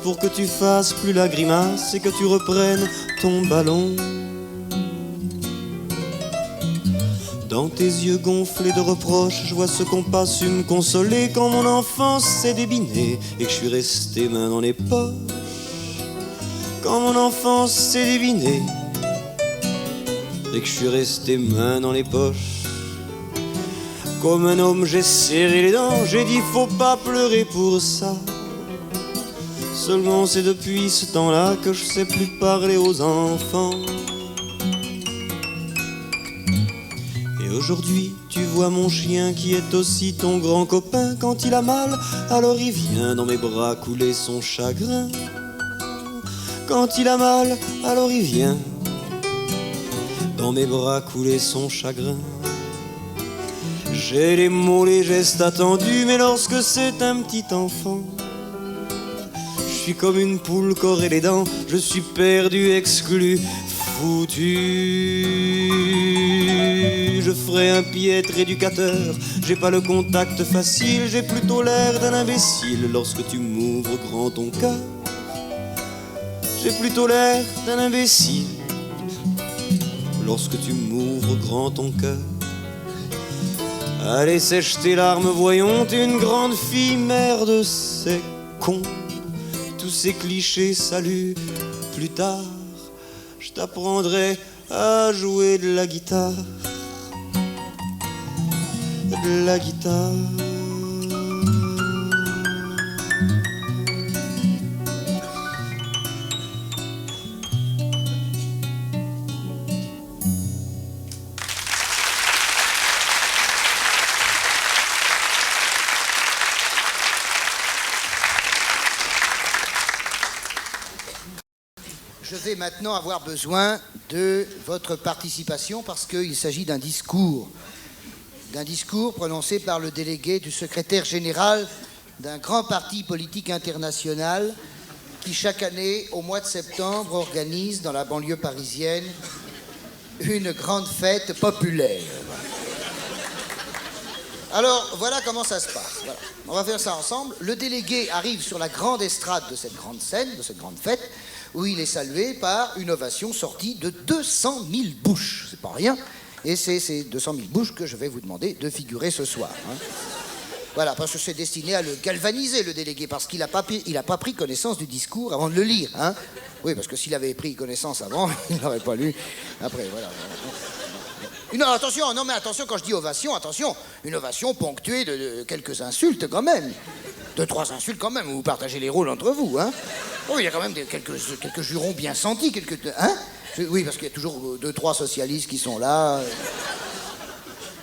pour que tu fasses plus la grimace et que tu reprennes ton ballon. Dans tes yeux gonflés de reproches, je vois ce qu'on pas su me consoler quand mon enfance s'est débinée et que je suis resté main dans les poches. Quand mon enfance s'est débinée et que je suis resté main dans les poches. Comme un homme j'ai serré les dents, j'ai dit faut pas pleurer pour ça. Seulement c'est depuis ce temps-là que je sais plus parler aux enfants. Et aujourd'hui tu vois mon chien qui est aussi ton grand copain. Quand il a mal, alors il vient dans mes bras couler son chagrin. Quand il a mal, alors il vient dans mes bras couler son chagrin. J'ai les mots, les gestes attendus, mais lorsque c'est un petit enfant, je suis comme une poule corée les dents, je suis perdu, exclu, foutu. Je ferai un piètre éducateur, j'ai pas le contact facile, j'ai plutôt l'air d'un imbécile lorsque tu m'ouvres grand ton cœur. J'ai plutôt l'air d'un imbécile lorsque tu m'ouvres grand ton cœur. Allez, sèche tes larmes, voyons, t'es une grande fille, merde, c'est con. Tous ces clichés, salut, plus tard, je t'apprendrai à jouer de la guitare. De la guitare. Je vais maintenant avoir besoin de votre participation parce qu'il s'agit d'un discours prononcé par le délégué du secrétaire général d'un grand parti politique international qui chaque année, au mois de septembre, organise dans la banlieue parisienne une grande fête populaire. Alors, voilà comment ça se passe. Voilà. On va faire ça ensemble. Le délégué arrive sur la grande estrade de cette grande scène, de cette grande fête, où il est salué par une ovation sortie de 200 000 bouches. C'est pas rien. Et c'est ces 200 000 bouches que je vais vous demander de figurer ce soir. Hein. Voilà, parce que c'est destiné à le galvaniser, le délégué, parce qu'il n'a pas pris connaissance du discours avant de le lire. Hein. Oui, parce que s'il avait pris connaissance avant, il n'aurait pas lu. Après, voilà. Non, attention, non mais attention, quand je dis ovation, attention, une ovation ponctuée de quelques insultes quand même. 2-3 insultes quand même, vous partagez les rôles entre vous, hein. Oh, il y a quand même quelques jurons bien sentis, hein. Oui, parce qu'il y a toujours 2-3 socialistes qui sont là.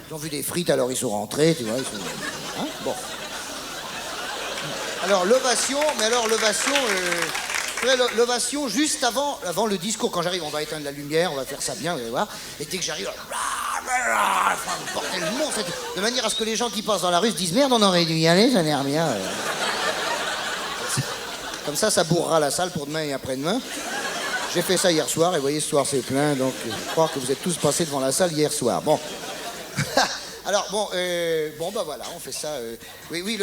Ils ont vu des frites, alors ils sont rentrés, tu vois, ils sont... Hein, bon. Alors, l'ovation, l'ovation juste avant le discours. Quand j'arrive, on va éteindre la lumière, on va faire ça bien, vous allez voir. Et dès que j'arrive, porter le monde, de manière à ce que les gens qui passent dans la rue se disent merde, on aurait dû y aller, ça n'a rien. Comme ça bourrera la salle pour demain et après-demain. J'ai fait ça hier soir et vous voyez, ce soir c'est plein, donc je crois que vous êtes tous passés devant la salle hier soir. Bon. Alors, bah voilà, on fait ça. Oui,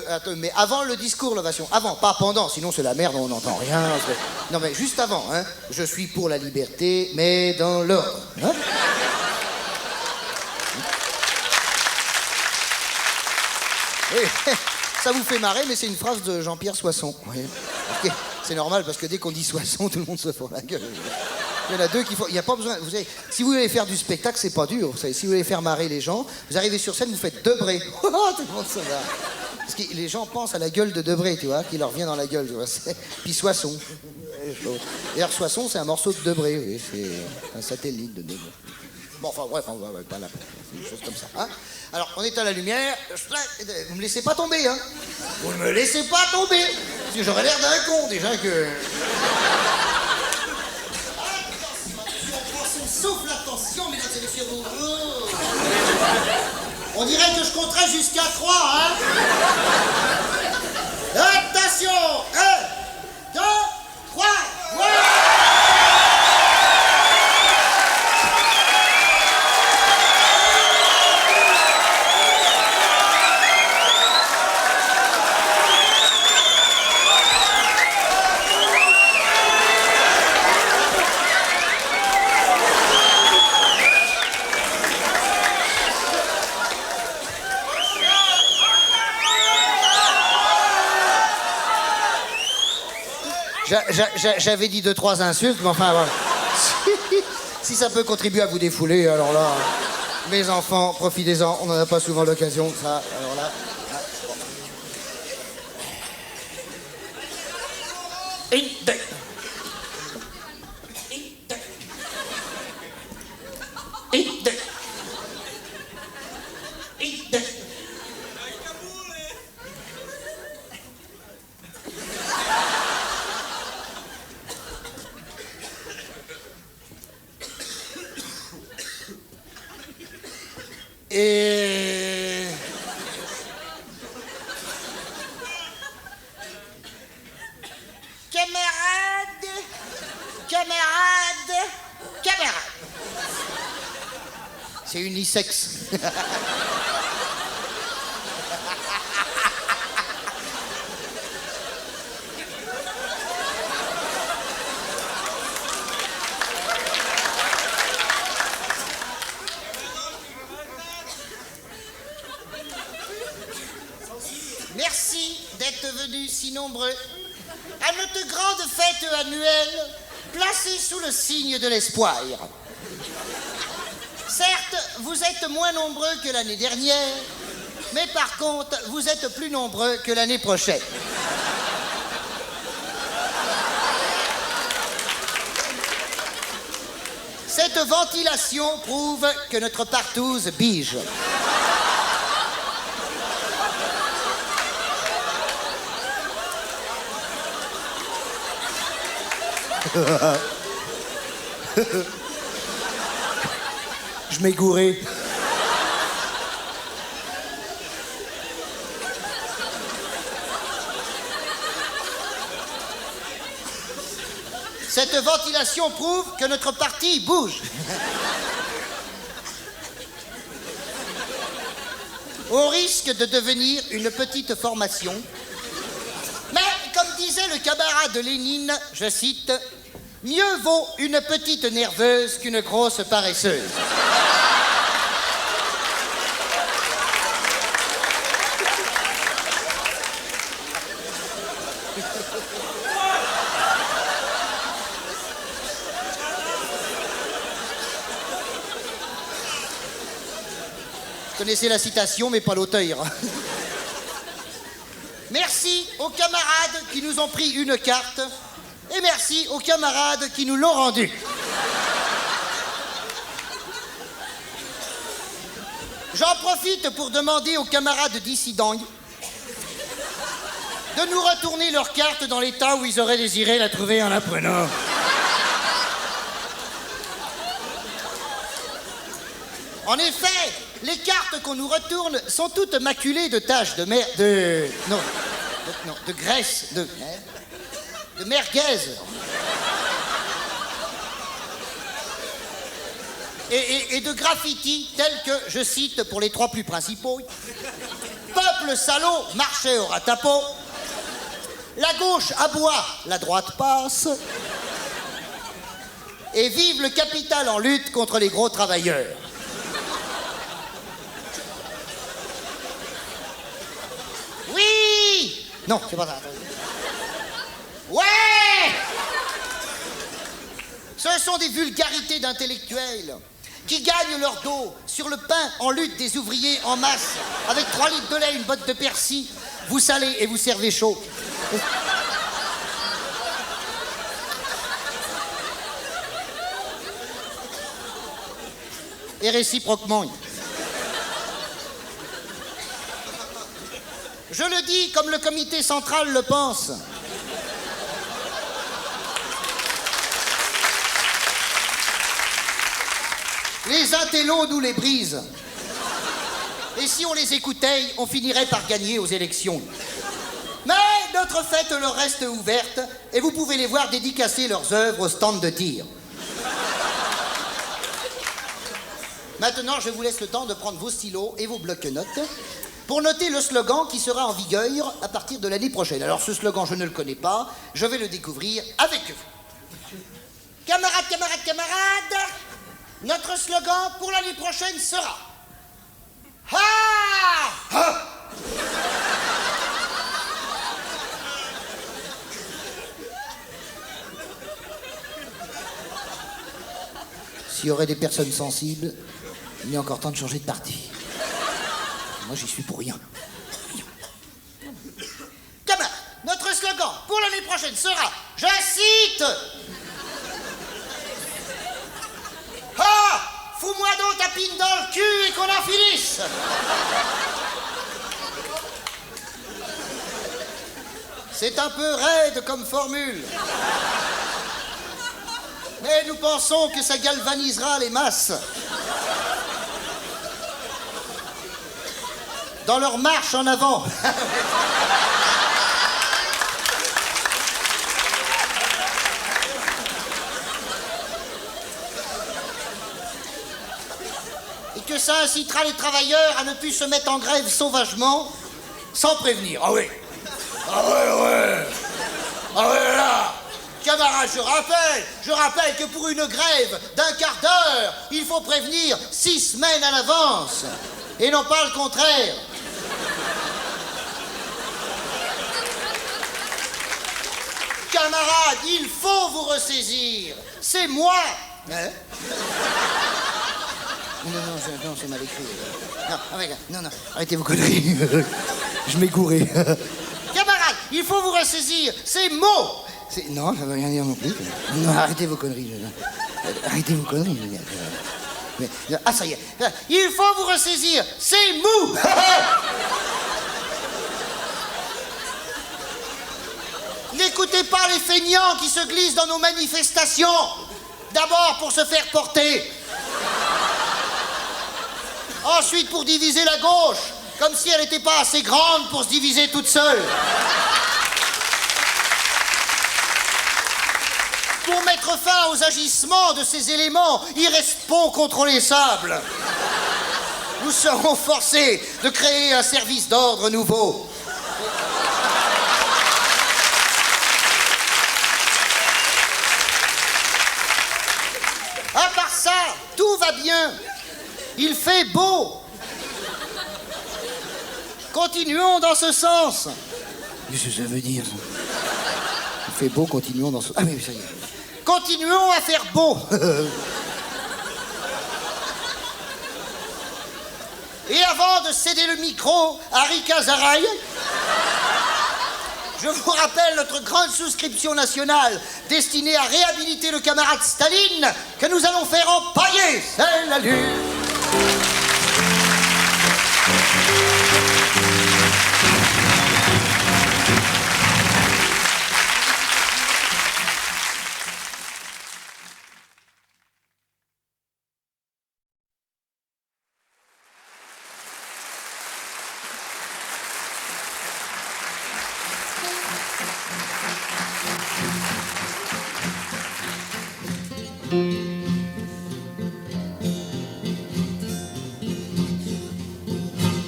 attends, mais avant le discours, l'ovation. Avant, pas pendant, sinon c'est la merde, on n'entend rien. Non, mais juste avant, hein. Je suis pour la liberté, mais dans l'ordre. Hein. Oui. Ça vous fait marrer, mais c'est une phrase de Jean-Pierre Soisson. Oui. Okay. C'est normal, parce que dès qu'on dit Soisson, tout le monde se fout la gueule. Il y en a deux qui font... Il n'y a pas besoin... Vous savez, si vous voulez faire du spectacle, c'est pas dur. Vous savez, si vous voulez faire marrer les gens, vous arrivez sur scène, vous faites Debré. Tout le monde se va. Parce que les gens pensent à la gueule de Debré, tu vois, qui leur vient dans la gueule. Tu vois. Puis Soisson. D'ailleurs, Soisson, c'est un morceau de Debré. Oui, c'est un satellite de Debré. Bon, enfin, bref, on va pas là. Une chose comme ça. Hein. Alors, on est à la lumière. Vous me laissez pas tomber, hein. Vous ne me laissez pas tomber. Parce que j'aurais l'air d'un con, déjà que... Souffle, attention, mesdames et messieurs, bonjour. On dirait que je compterai jusqu'à 3, hein. Attention, 1, 2, 3, ouais. J'avais dit 2-3 insultes, mais enfin, voilà. Si ça peut contribuer à vous défouler, alors là, mes enfants, profitez-en, on n'en a pas souvent l'occasion, ça, alors là... Une, deux. Une, deux. Une, deux. Et... Camarades, camarades, camarades. C'est unisexe. Merci d'être venus si nombreux à notre grande fête annuelle placée sous le signe de l'espoir. Certes, vous êtes moins nombreux que l'année dernière, mais par contre, vous êtes plus nombreux que l'année prochaine. Cette ventilation prouve que notre partouze bige. Je m'ai gouré. Cette ventilation prouve que notre parti bouge. Au risque de devenir une petite formation. Mais, comme disait le camarade de Lénine, je cite, « Mieux vaut une petite nerveuse qu'une grosse paresseuse. » Vous connaissez la citation, mais pas l'auteur. Merci aux camarades qui nous ont pris une carte et merci aux camarades qui nous l'ont rendue. J'en profite pour demander aux camarades dissidents de nous retourner leur carte dans l'état où ils auraient désiré la trouver en la prenant. En effet, les cartes qu'on nous retourne sont toutes maculées de taches de de graisse, de merguez. Et de graffiti tels que, je cite pour les trois plus principaux, « Peuple salaud, marchez au ratapo. La gauche aboie, la droite passe. Et vive le capital en lutte contre les gros travailleurs. » Oui, Non, c'est pas ça. Ouais! Ce sont des vulgarités d'intellectuels qui gagnent leur dos sur le pain en lutte des ouvriers en masse, avec 3 litres de lait, une botte de persil. Vous salez et vous servez chaud. Et réciproquement. Je le dis comme le comité central le pense. Les intellos nous les brisent. Et si on les écoutait, on finirait par gagner aux élections. Mais notre fête leur reste ouverte et vous pouvez les voir dédicacer leurs œuvres au stand de tir. Maintenant, je vous laisse le temps de prendre vos stylos et vos blocs-notes pour noter le slogan qui sera en vigueur à partir de l'année prochaine. Alors, ce slogan, je ne le connais pas, je vais le découvrir avec vous. Camarades, camarades, camarades, notre slogan pour l'année prochaine sera... Ha! Ha! S'il y aurait des personnes sensibles, il est encore temps de changer de parti. Moi, j'y suis pour rien. Camarades, notre slogan pour l'année prochaine sera, je cite... Ah! Fous-moi donc ta pine dans le cul et qu'on en finisse! C'est un peu raide comme formule. Mais nous pensons que ça galvanisera les masses. Dans leur marche en avant. Et que ça incitera les travailleurs à ne plus se mettre en grève sauvagement, sans prévenir. Ah oui. Ah ouais. Ah ouais, là. Camarades, je rappelle que pour une grève d'un quart d'heure, il faut prévenir 6 semaines à l'avance. Et non pas le contraire. Camarades, il faut vous ressaisir. C'est moi. Hein? Non, c'est mal écrit. Non, arrêtez vos conneries. Je m'égourais. Camarades, il faut vous ressaisir. C'est mots. Non, ça ne veut rien dire non plus. Non, arrêtez vos conneries. Arrêtez vos conneries. Ah, ça y est. Il faut vous ressaisir. C'est mou. N'écoutez pas les feignants qui se glissent dans nos manifestations. D'abord pour se faire porter. Ensuite pour diviser la gauche. Comme si elle n'était pas assez grande pour se diviser toute seule. Pour mettre fin aux agissements de ces éléments irresponsables, nous serons forcés de créer un service d'ordre nouveau. À part ça, tout va bien. Il fait beau. Continuons dans ce sens. Qu'est-ce que ça veut dire, ça? Il fait beau, continuons dans ce... Ah oui, ça y est. Continuons à faire beau. Et avant de céder le micro à Rika Zaraï, je vous rappelle notre grande souscription nationale destinée à réhabiliter le camarade Staline que nous allons faire empailler. C'est la lune.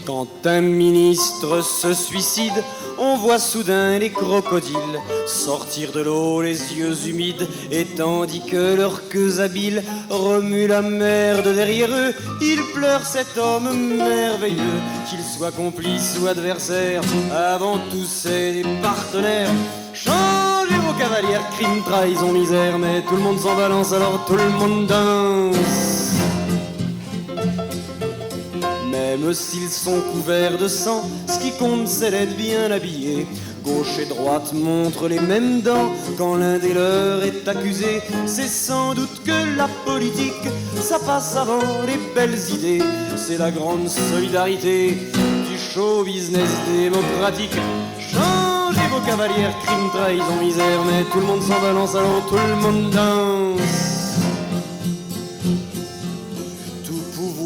Quand un ministre se suicide, on voit soudain les crocodiles sortir de l'eau, les yeux humides, et tandis que leurs queues habiles remuent la mer de derrière eux, ils pleurent cet homme merveilleux, qu'il soit complice ou adversaire, avant tout c'est des partenaires. Changez vos cavalières, crime, trahison, misère, mais tout le monde s'en balance, alors tout le monde danse. Même s'ils sont couverts de sang, ce qui compte c'est d'être bien habillé. Gauche et droite montrent les mêmes dents quand l'un des leurs est accusé. C'est sans doute que la politique, ça passe avant les belles idées. C'est la grande solidarité du show business démocratique. Changez vos cavalières, crime, trahison, misère, mais tout le monde s'en balance, alors tout le monde danse.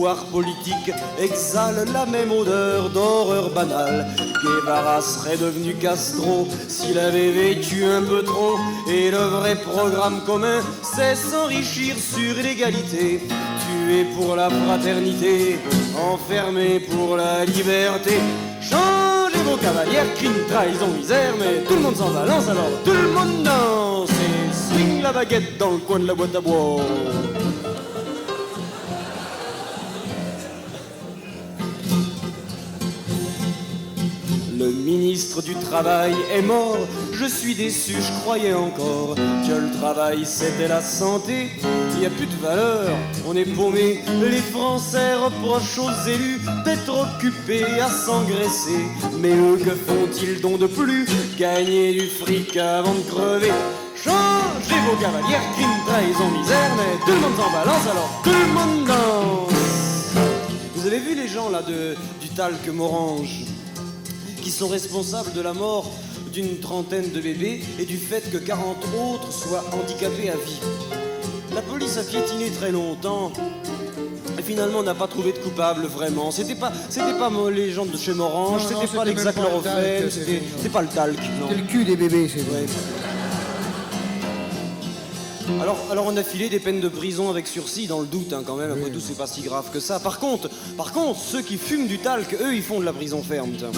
Pouvoir politique exhale la même odeur d'horreur banale. Guevara serait devenu Castro s'il avait vécu un peu trop. Et le vrai programme commun, c'est s'enrichir sur l'égalité, tuer pour la fraternité, enfermer pour la liberté. Changez vos cavalières, crime, trahison, misère, mais tout le monde s'en balance, alors tout le monde danse. Et swing la baguette dans le coin de la boîte à bois. Le ministre du Travail est mort, je suis déçu, je croyais encore que le travail c'était la santé. Il n'y a plus de valeur, on est paumé. Les Français reprochent aux élus d'être occupés à s'engraisser. Mais eux, que font-ils donc de plus? Gagner du fric avant de crever. Changez vos cavalières, crime, trahison, misère, mais tout le monde s'en balance, alors tout le monde danse. Vous avez vu les gens là du talc Morange qui sont responsables de la mort d'une trentaine de bébés et du fait que 40 autres soient handicapés à vie. La police a piétiné très longtemps et finalement on n'a pas trouvé de coupable vraiment. C'était pas les gens de chez Morange, c'était pas l'hexachlorophène, c'était pas le talc. C'était le cul des bébés, c'est vrai. Alors on a filé des peines de prison avec sursis dans le doute, hein, quand même. Après tout, c'est pas si grave que ça. Par contre, ceux qui fument du talc, eux, ils font de la prison ferme. Tiens.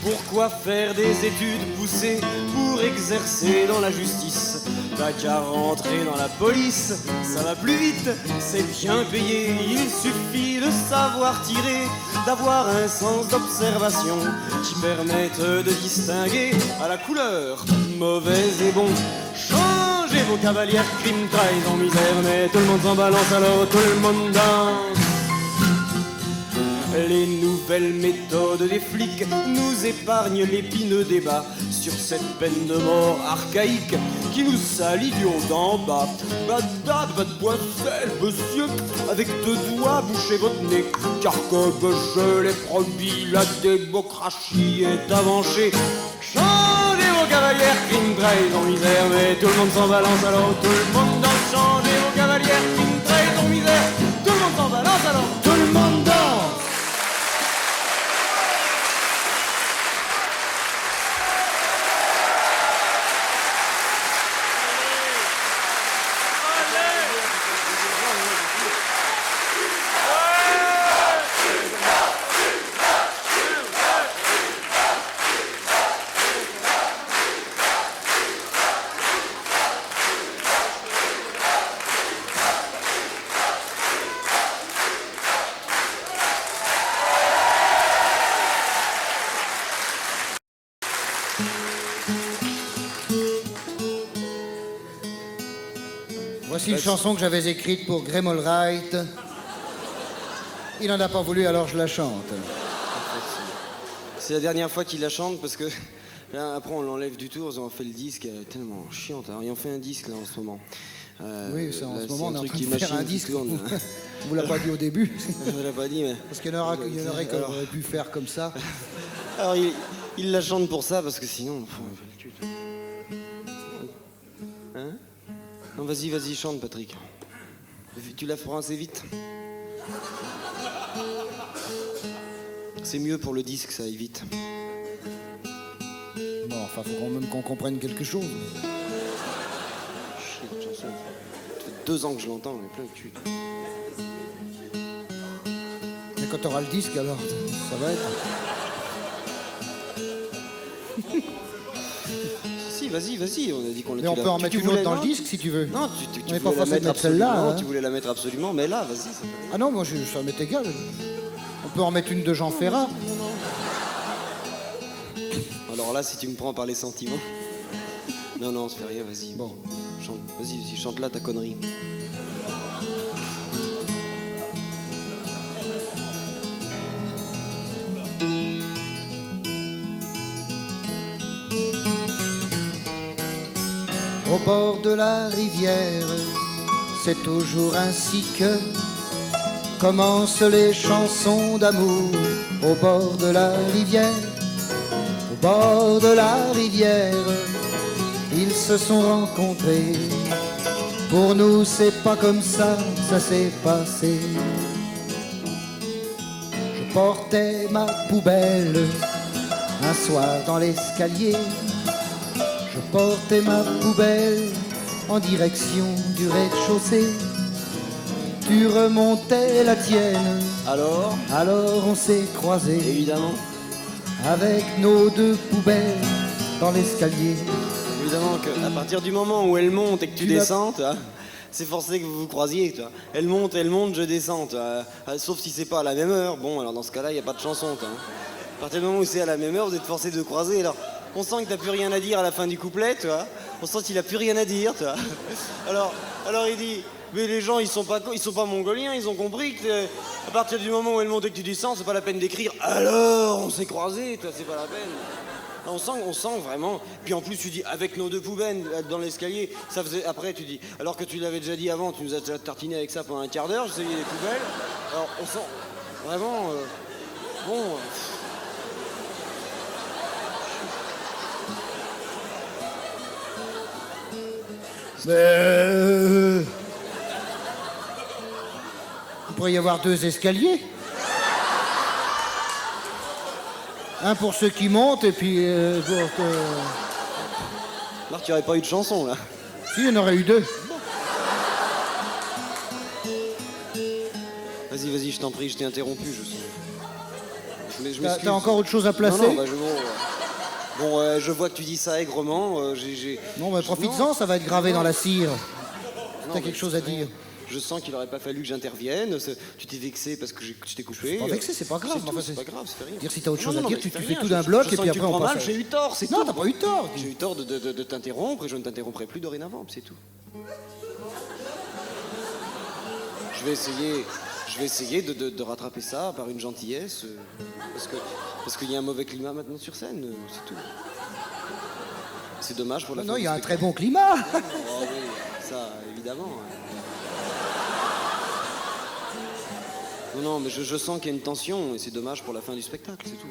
Pourquoi faire des études poussées pour exercer dans la justice? T'as qu'à rentrer dans la police, ça va plus vite, c'est bien payé. Il suffit de savoir tirer, d'avoir un sens d'observation qui permette de distinguer à la couleur mauvais et bon. Changez vos cavalières, crime, trahison, misère, mais tout le monde s'en balance, alors tout le monde danse. Les nouvelles méthodes des flics nous épargnent l'épineux débat sur cette peine de mort archaïque qui nous salit du haut en bas. Badade, va de poisselle, monsieur, avec 2 doigts, bouchez votre nez, car comme je l'ai promis, la démocratie est avancée. Changez vos cavalières, crime, trahison, misère, mais tout le monde s'en balance, alors tout le monde danse. Changez vos cavalières, crime, trahison, misère, tout le monde s'en balance, alors tout le monde danse. Voici une chanson que j'avais écrite pour Graham Allwright. Il n'en a pas voulu, alors je la chante. C'est la dernière fois qu'il la chante parce que là, après on l'enlève du tour, on fait le disque, elle est tellement chiante. Alors, ils ont fait un disque là en ce moment. Oui, c'est en là, ce moment on est en truc train de qui faire un machine qui disque. tourne. On vous l'a pas dit au début. Je ne l'ai pas dit, mais... Parce qu'il y en aurait qu'on aurait pu faire comme ça. Alors il la chante pour ça parce que sinon... Hein? Non, vas-y, chante, Patrick. Tu la feras assez vite. C'est mieux pour le disque, ça aille vite. Bon, enfin, faut quand même qu'on comprenne quelque chose. 2 ans que je l'entends, mais plein de cul. Mais quand t'auras le disque, alors, ça va être... Si, vas-y, on a dit qu'on Mais on peut en mettre une autre dans le disque, si tu veux. Non, On n'est tu pas voulais la forcé de mettre mettre celle-là, absolument, hein. tu voulais la mettre absolument, mais là, vas-y. Ça fait... Ah non, moi, ça m'est égal. On peut en mettre une de Jean Ferrat. Alors là, si tu me prends par les sentiments... Non, on se fait rien, vas-y. Bon. Chante, vas-y, chante là ta connerie. Au bord de la rivière, c'est toujours ainsi que commencent les chansons d'amour. Au bord de la rivière, au bord de la rivière, ils se sont rencontrés. Pour nous, c'est pas comme ça que ça s'est passé. Je portais ma poubelle un soir dans l'escalier. Je portais ma poubelle en direction du rez-de-chaussée. Tu remontais la tienne, Alors on s'est croisés Évidemment. avec nos 2 poubelles dans l'escalier. Évidemment qu'à partir du moment où elle monte et que tu Tu l'as- descends, tu vois, c'est forcé que vous vous croisiez. Tu vois. Elle monte, je descends. Tu vois. Sauf si c'est pas à la même heure. Bon, alors dans ce cas-là, il n'y a pas de chanson. Tu vois. À partir du moment où c'est à la même heure, vous êtes forcé de croiser. Alors, on sent que t'as plus rien à dire à la fin du couplet, tu vois. On sent qu'il a plus rien à dire, tu vois. Alors il dit, mais les gens, ils sont pas mongoliens, ils ont compris que à partir du moment où elle monte et que tu descends, c'est pas la peine d'écrire. Alors, on s'est croisés, tu vois, c'est pas la peine. On sent vraiment. Puis en plus, tu dis avec nos 2 poubelles dans l'escalier. Ça faisait. Après, tu dis. Alors que tu l'avais déjà dit avant, tu nous as déjà tartiné avec ça pendant un quart d'heure. J'essayais les poubelles. Alors on sent vraiment. Bon. Mais il pourrait y avoir 2 escaliers. Un pour ceux qui montent et puis pour que... Marc, tu aurais pas eu de chanson là. Si, il y en aurait eu 2. Vas-y, je t'en prie, je t'ai interrompu, je sens. Je m'excuse. T'as encore autre chose à placer? Non, je vois que tu dis ça aigrement. Non, mais profites-en, ça va être gravé dans la cire. Non, T'as quelque chose à dire? Je sens qu'il aurait pas fallu que j'intervienne. Tu t'es vexé parce que je t'ai coupé. Pas vexé, c'est pas grave. C'est tout, Enfin, c'est pas grave, ça fait rien. Dire si t'as autre chose à Non, dire, mais tu ça fait fais rien. tout d'un Je bloc et sens puis que tu après on prends passe. mal, j'ai eu tort, c'est Non, tout. t'as pas eu tort. J'ai eu tort de t'interrompre et je ne t'interromprai plus dorénavant, c'est tout. Je vais essayer de rattraper ça par une gentillesse, parce qu'il y a un mauvais climat maintenant sur scène, c'est tout. C'est dommage pour la fin Non, il du y a un spectacle. très bon climat. Oh oui, ça, évidemment. Non, mais je sens qu'il y a une tension et c'est dommage pour la fin du spectacle, c'est tout.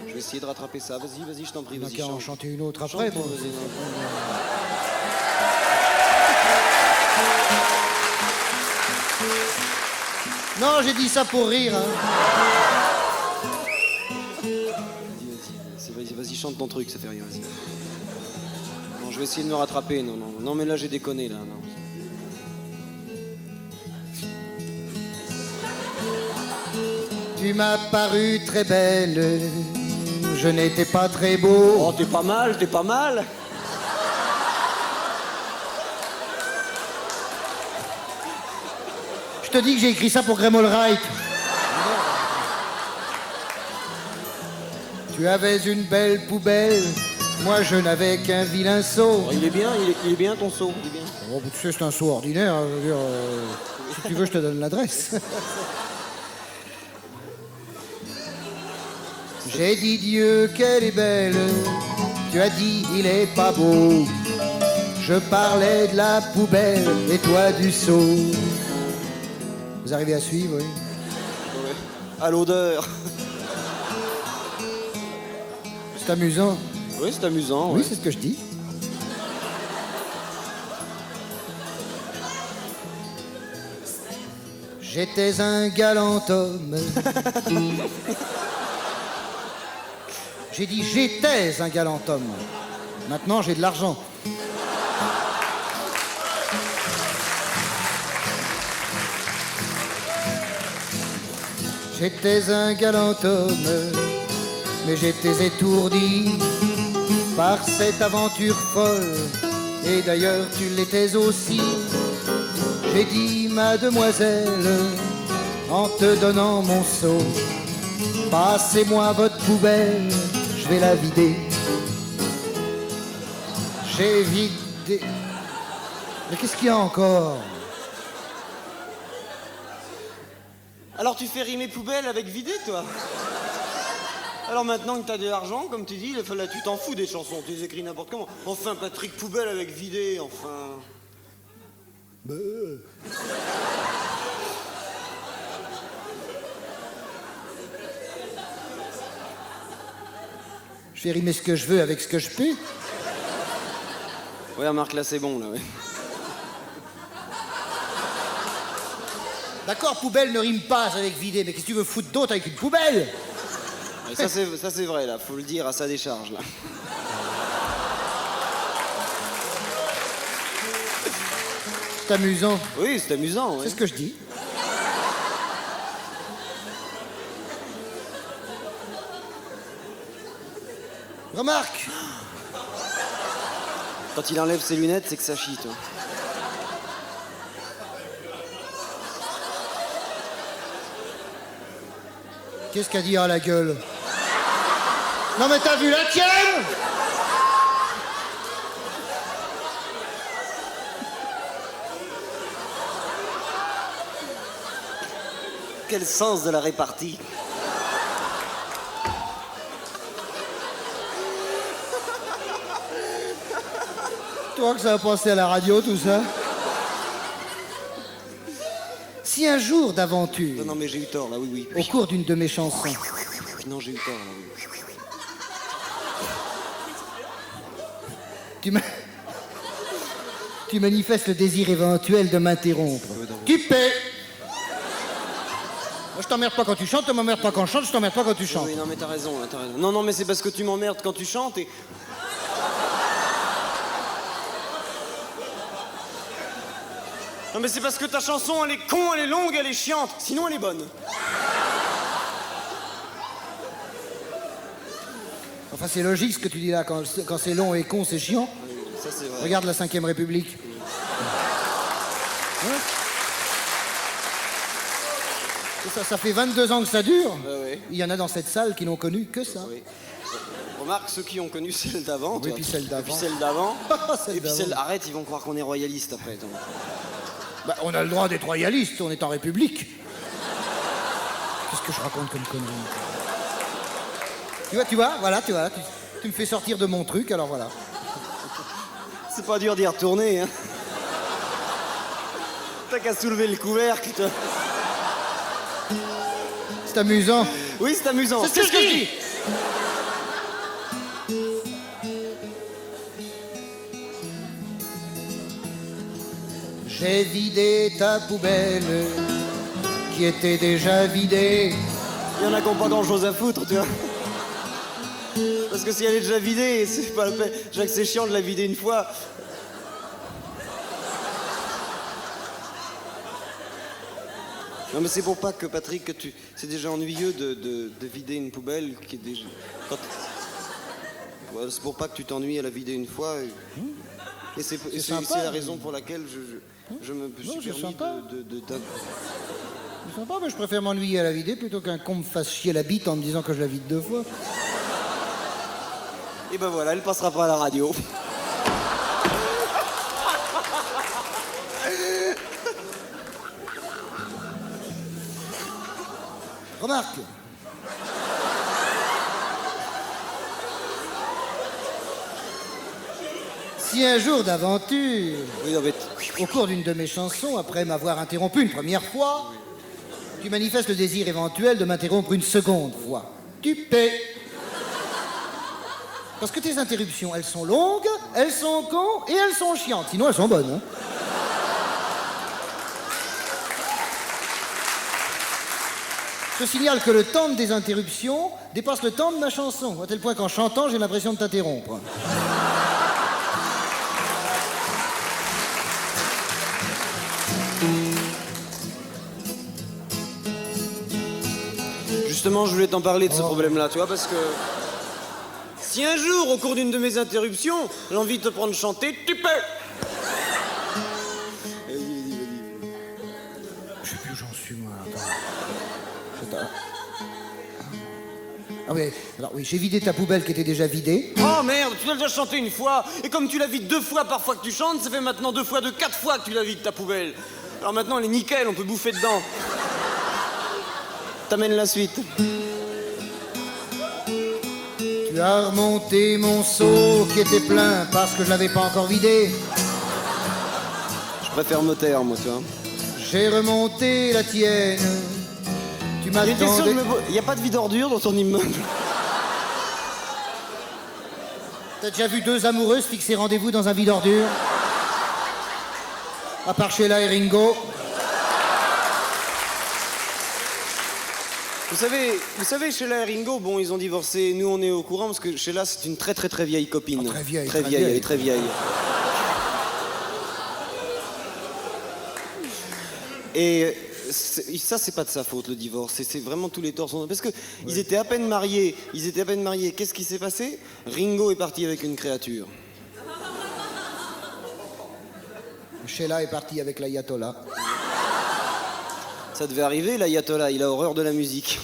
Je vais essayer de rattraper ça. Vas-y, je t'en prie, On a vas-y, qu'à en chante. chanter une autre après. Chante, vas-y, non. Non, j'ai dit ça pour rire. Hein. Vas-y, chante ton truc, ça fait rien, vas-y. Non, je vais essayer de me rattraper, non, mais là j'ai déconné, là, non. Tu m'as paru très belle, je n'étais pas très beau. Oh, t'es pas mal. Je te dis que j'ai écrit ça pour Graham Allwright. Tu avais une belle poubelle, moi je n'avais qu'un vilain seau. Oh, il est bien ton seau, il est bien. Oh, tu sais, c'est un seau ordinaire. Hein, je veux dire, si tu veux, je te donne l'adresse. J'ai dit Dieu qu'elle est belle, tu as dit il est pas beau. Je parlais de la poubelle et toi du seau. Vous arrivez à suivre, oui? Ouais. À l'odeur. C'est amusant. Oui, c'est amusant. Oui, Ouais. c'est ce que je dis. J'étais un galant homme. J'ai dit j'étais un galant homme. Maintenant j'ai de l'argent. T'étais un galant homme, mais j'étais étourdi par cette aventure folle. Et d'ailleurs tu l'étais aussi. J'ai dit mademoiselle, en te donnant mon seau, passez-moi votre poubelle, je vais la vider. J'ai vidé. Mais qu'est-ce qu'il y a encore? Alors tu fais rimer poubelle avec vider, toi? Alors maintenant que t'as de l'argent, comme tu dis, là tu t'en fous des chansons, tu les écris n'importe comment. Enfin, Patrick Poubelle avec vider, enfin... Je fais rimer ce que je veux avec ce que je peux. Ouais, remarque, là c'est bon, là, ouais. D'accord, poubelle ne rime pas avec vider, mais qu'est-ce que tu veux foutre d'autre avec une poubelle? Ouais, ça c'est vrai, là, faut le dire à sa décharge, là. C'est amusant. Oui, c'est amusant, ouais. C'est ce que je dis. Remarque, Quand il enlève ses lunettes, c'est que ça chie, toi. qu'est-ce qu'a dit à la gueule? Non mais t'as vu la tienne? Quel sens de la répartie. Toi que ça a pensé à la radio, tout ça. Si un jour d'aventure, Non, mais j'ai eu tort, là, oui. au cours d'une de mes chansons, Non, j'ai eu tort, là, oui. tu manifestes le désir éventuel de m'interrompre, tu paies. Moi, je t'emmerde pas quand tu chantes, tu m'emmerdes pas quand je chante, je t'emmerde pas quand tu chantes. Oui, non, mais t'as raison, là, t'as raison. Non, mais c'est parce que tu m'emmerdes quand tu chantes et... Non, mais c'est parce que ta chanson, elle est con, elle est longue, elle est chiante. Sinon, elle est bonne. Enfin, c'est logique ce que tu dis là, quand c'est long et con, c'est chiant. Ça, c'est vrai. Regarde la 5ème République. Hein? Ça fait 22 ans que ça dure. Ouais. Il y en a dans cette salle qui n'ont connu que ça. Oui. Remarque, ceux qui ont connu celle d'avant. Oui, toi. puis celle d'avant. Et puis celle d'avant. Celle Et puis d'avant. celle... Arrête, ils vont croire qu'on est royaliste après. Toi. Bah, on a le droit d'être royaliste, on est en République. Qu'est-ce que je raconte comme connerie? Tu vois, tu me fais sortir de mon truc, alors voilà. C'est pas dur d'y retourner, hein. T'as qu'à soulever le couvercle, toi. C'est amusant. Oui, c'est amusant. C'est ce que je dis. J'ai vidé ta poubelle, qui était déjà vidée. Il y en a qui n'ont pas grand-chose à foutre, tu vois. Parce que si elle est déjà vidée, c'est pas la peine. Déjà que c'est chiant de la vider une fois. Non, mais c'est pour pas que, Patrick, que tu... C'est déjà ennuyeux de vider une poubelle qui est déjà... Ouais, c'est pour pas que tu t'ennuies à la vider une fois. Et c'est sympa, la raison pour laquelle je me suis c'est permis sympa. de C'est sympa, mais je préfère m'ennuyer à la vider plutôt qu'un con me fasse chier la bite en me disant que je la vide 2 fois. Et ben voilà, elle passera pas à la radio. Remarque. Si un jour d'aventure, Oui, non, mais... au cours d'une de mes chansons, après m'avoir interrompu une première fois, tu manifestes le désir éventuel de m'interrompre une seconde fois, tu paies. Parce que tes interruptions, elles sont longues, elles sont cons et elles sont chiantes. Sinon, elles sont bonnes. Hein. Je signale que le temps des interruptions dépasse le temps de ma chanson, à tel point qu'en chantant, j'ai l'impression de t'interrompre. justement, je voulais t'en parler de ce problème-là, tu vois, parce que... Si un jour, au cours d'une de mes interruptions, l'envie de te prendre chanter, tu peux. Je sais plus où j'en suis, moi. Attends. Ah oui, alors oui, j'ai vidé ta poubelle qui était déjà vidée. Oh merde, tu l'as déjà chanté une fois, et comme tu la vides 2 fois par fois que tu chantes, ça fait maintenant 2 fois de 4 fois que tu la vides ta poubelle. Alors maintenant, elle est nickel, on peut bouffer dedans. T'amènes la suite. Tu as remonté mon seau qui était plein parce que je l'avais pas encore vidé. Je préfère notaire, moi, tu vois. J'ai remonté la tienne. Tu m'attendais. Il n'y a pas de vide ordure dans ton immeuble. T'as déjà vu 2 amoureuses fixer rendez-vous dans un vide ordure? À part Sheila et Ringo. Vous savez, Sheila et Ringo, bon, ils ont divorcé. Nous, on est au courant parce que Sheila, c'est une très vieille copine. Oh, très vieille. Elle est très vieille. Et ça, c'est pas de sa faute, le divorce. C'est vraiment tous les torts sont... Parce que ils étaient à peine mariés. Qu'est-ce qui s'est passé? Ringo est parti avec une créature. Sheila est partie avec l'ayatollah. Ça devait arriver, l'ayatollah. Il a horreur de la musique.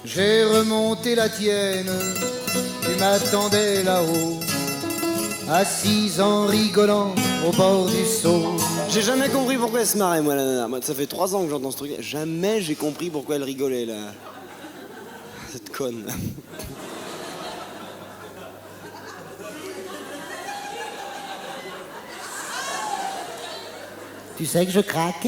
J'ai remonté la tienne. Tu m'attendais là-haut, assise en rigolant au bord du seau. J'ai jamais compris pourquoi elle se marrait, moi, la nana. Moi, ça fait 3 ans que j'entends ce truc. Jamais j'ai compris pourquoi elle rigolait, là. Cette conne. Tu sais que je craque?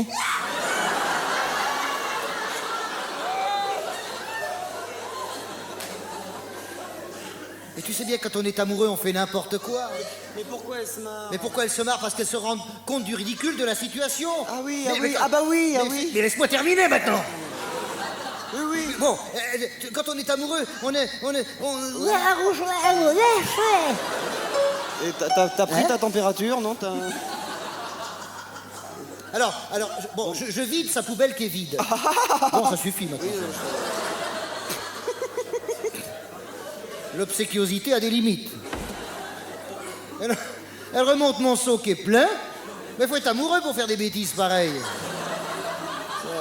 Et tu sais bien, quand on est amoureux, on fait n'importe quoi. Mais pourquoi elle se marre? Mais pourquoi elle se marre? Parce qu'elle se rend compte du ridicule de la situation. Ah oui, Mais laisse-moi terminer maintenant. Oui. Bon, quand on est amoureux, on est... Et t'as pris ta température, non? Alors, je vide sa poubelle qui est vide. Bon, ça suffit maintenant. L'obséquiosité a des limites. Elle remonte mon seau qui est plein, mais faut être amoureux pour faire des bêtises pareilles.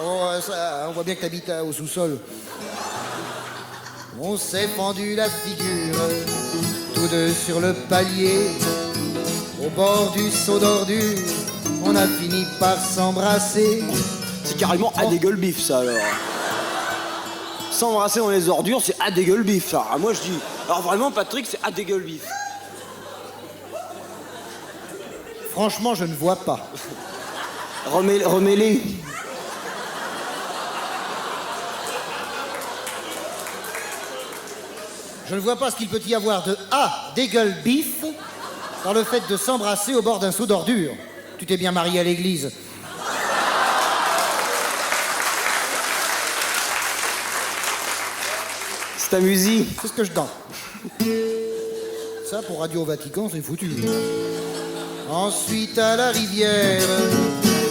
On voit bien que t'habites au sous-sol. On s'est fendu la figure, tous deux sur le palier, au bord du seau d'ordure. On a fini par s'embrasser. C'est carrément à des gueules bif, ça, alors. S'embrasser dans les ordures, c'est à des gueules bif, ça. Ah, moi, je dis... Alors, vraiment, Patrick, c'est à des gueules bif. Franchement, je ne vois pas. Remets-les. Je ne vois pas ce qu'il peut y avoir de des gueules bif dans le fait de s'embrasser au bord d'un seau d'ordure. Tu t'es bien marié à l'église. C'est ta musique. C'est ce que je danse. Ça, pour Radio Vatican, c'est foutu. Ensuite, à la rivière,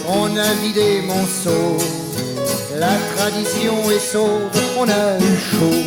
on a vidé mon seau. La tradition est sauve, on a eu chaud.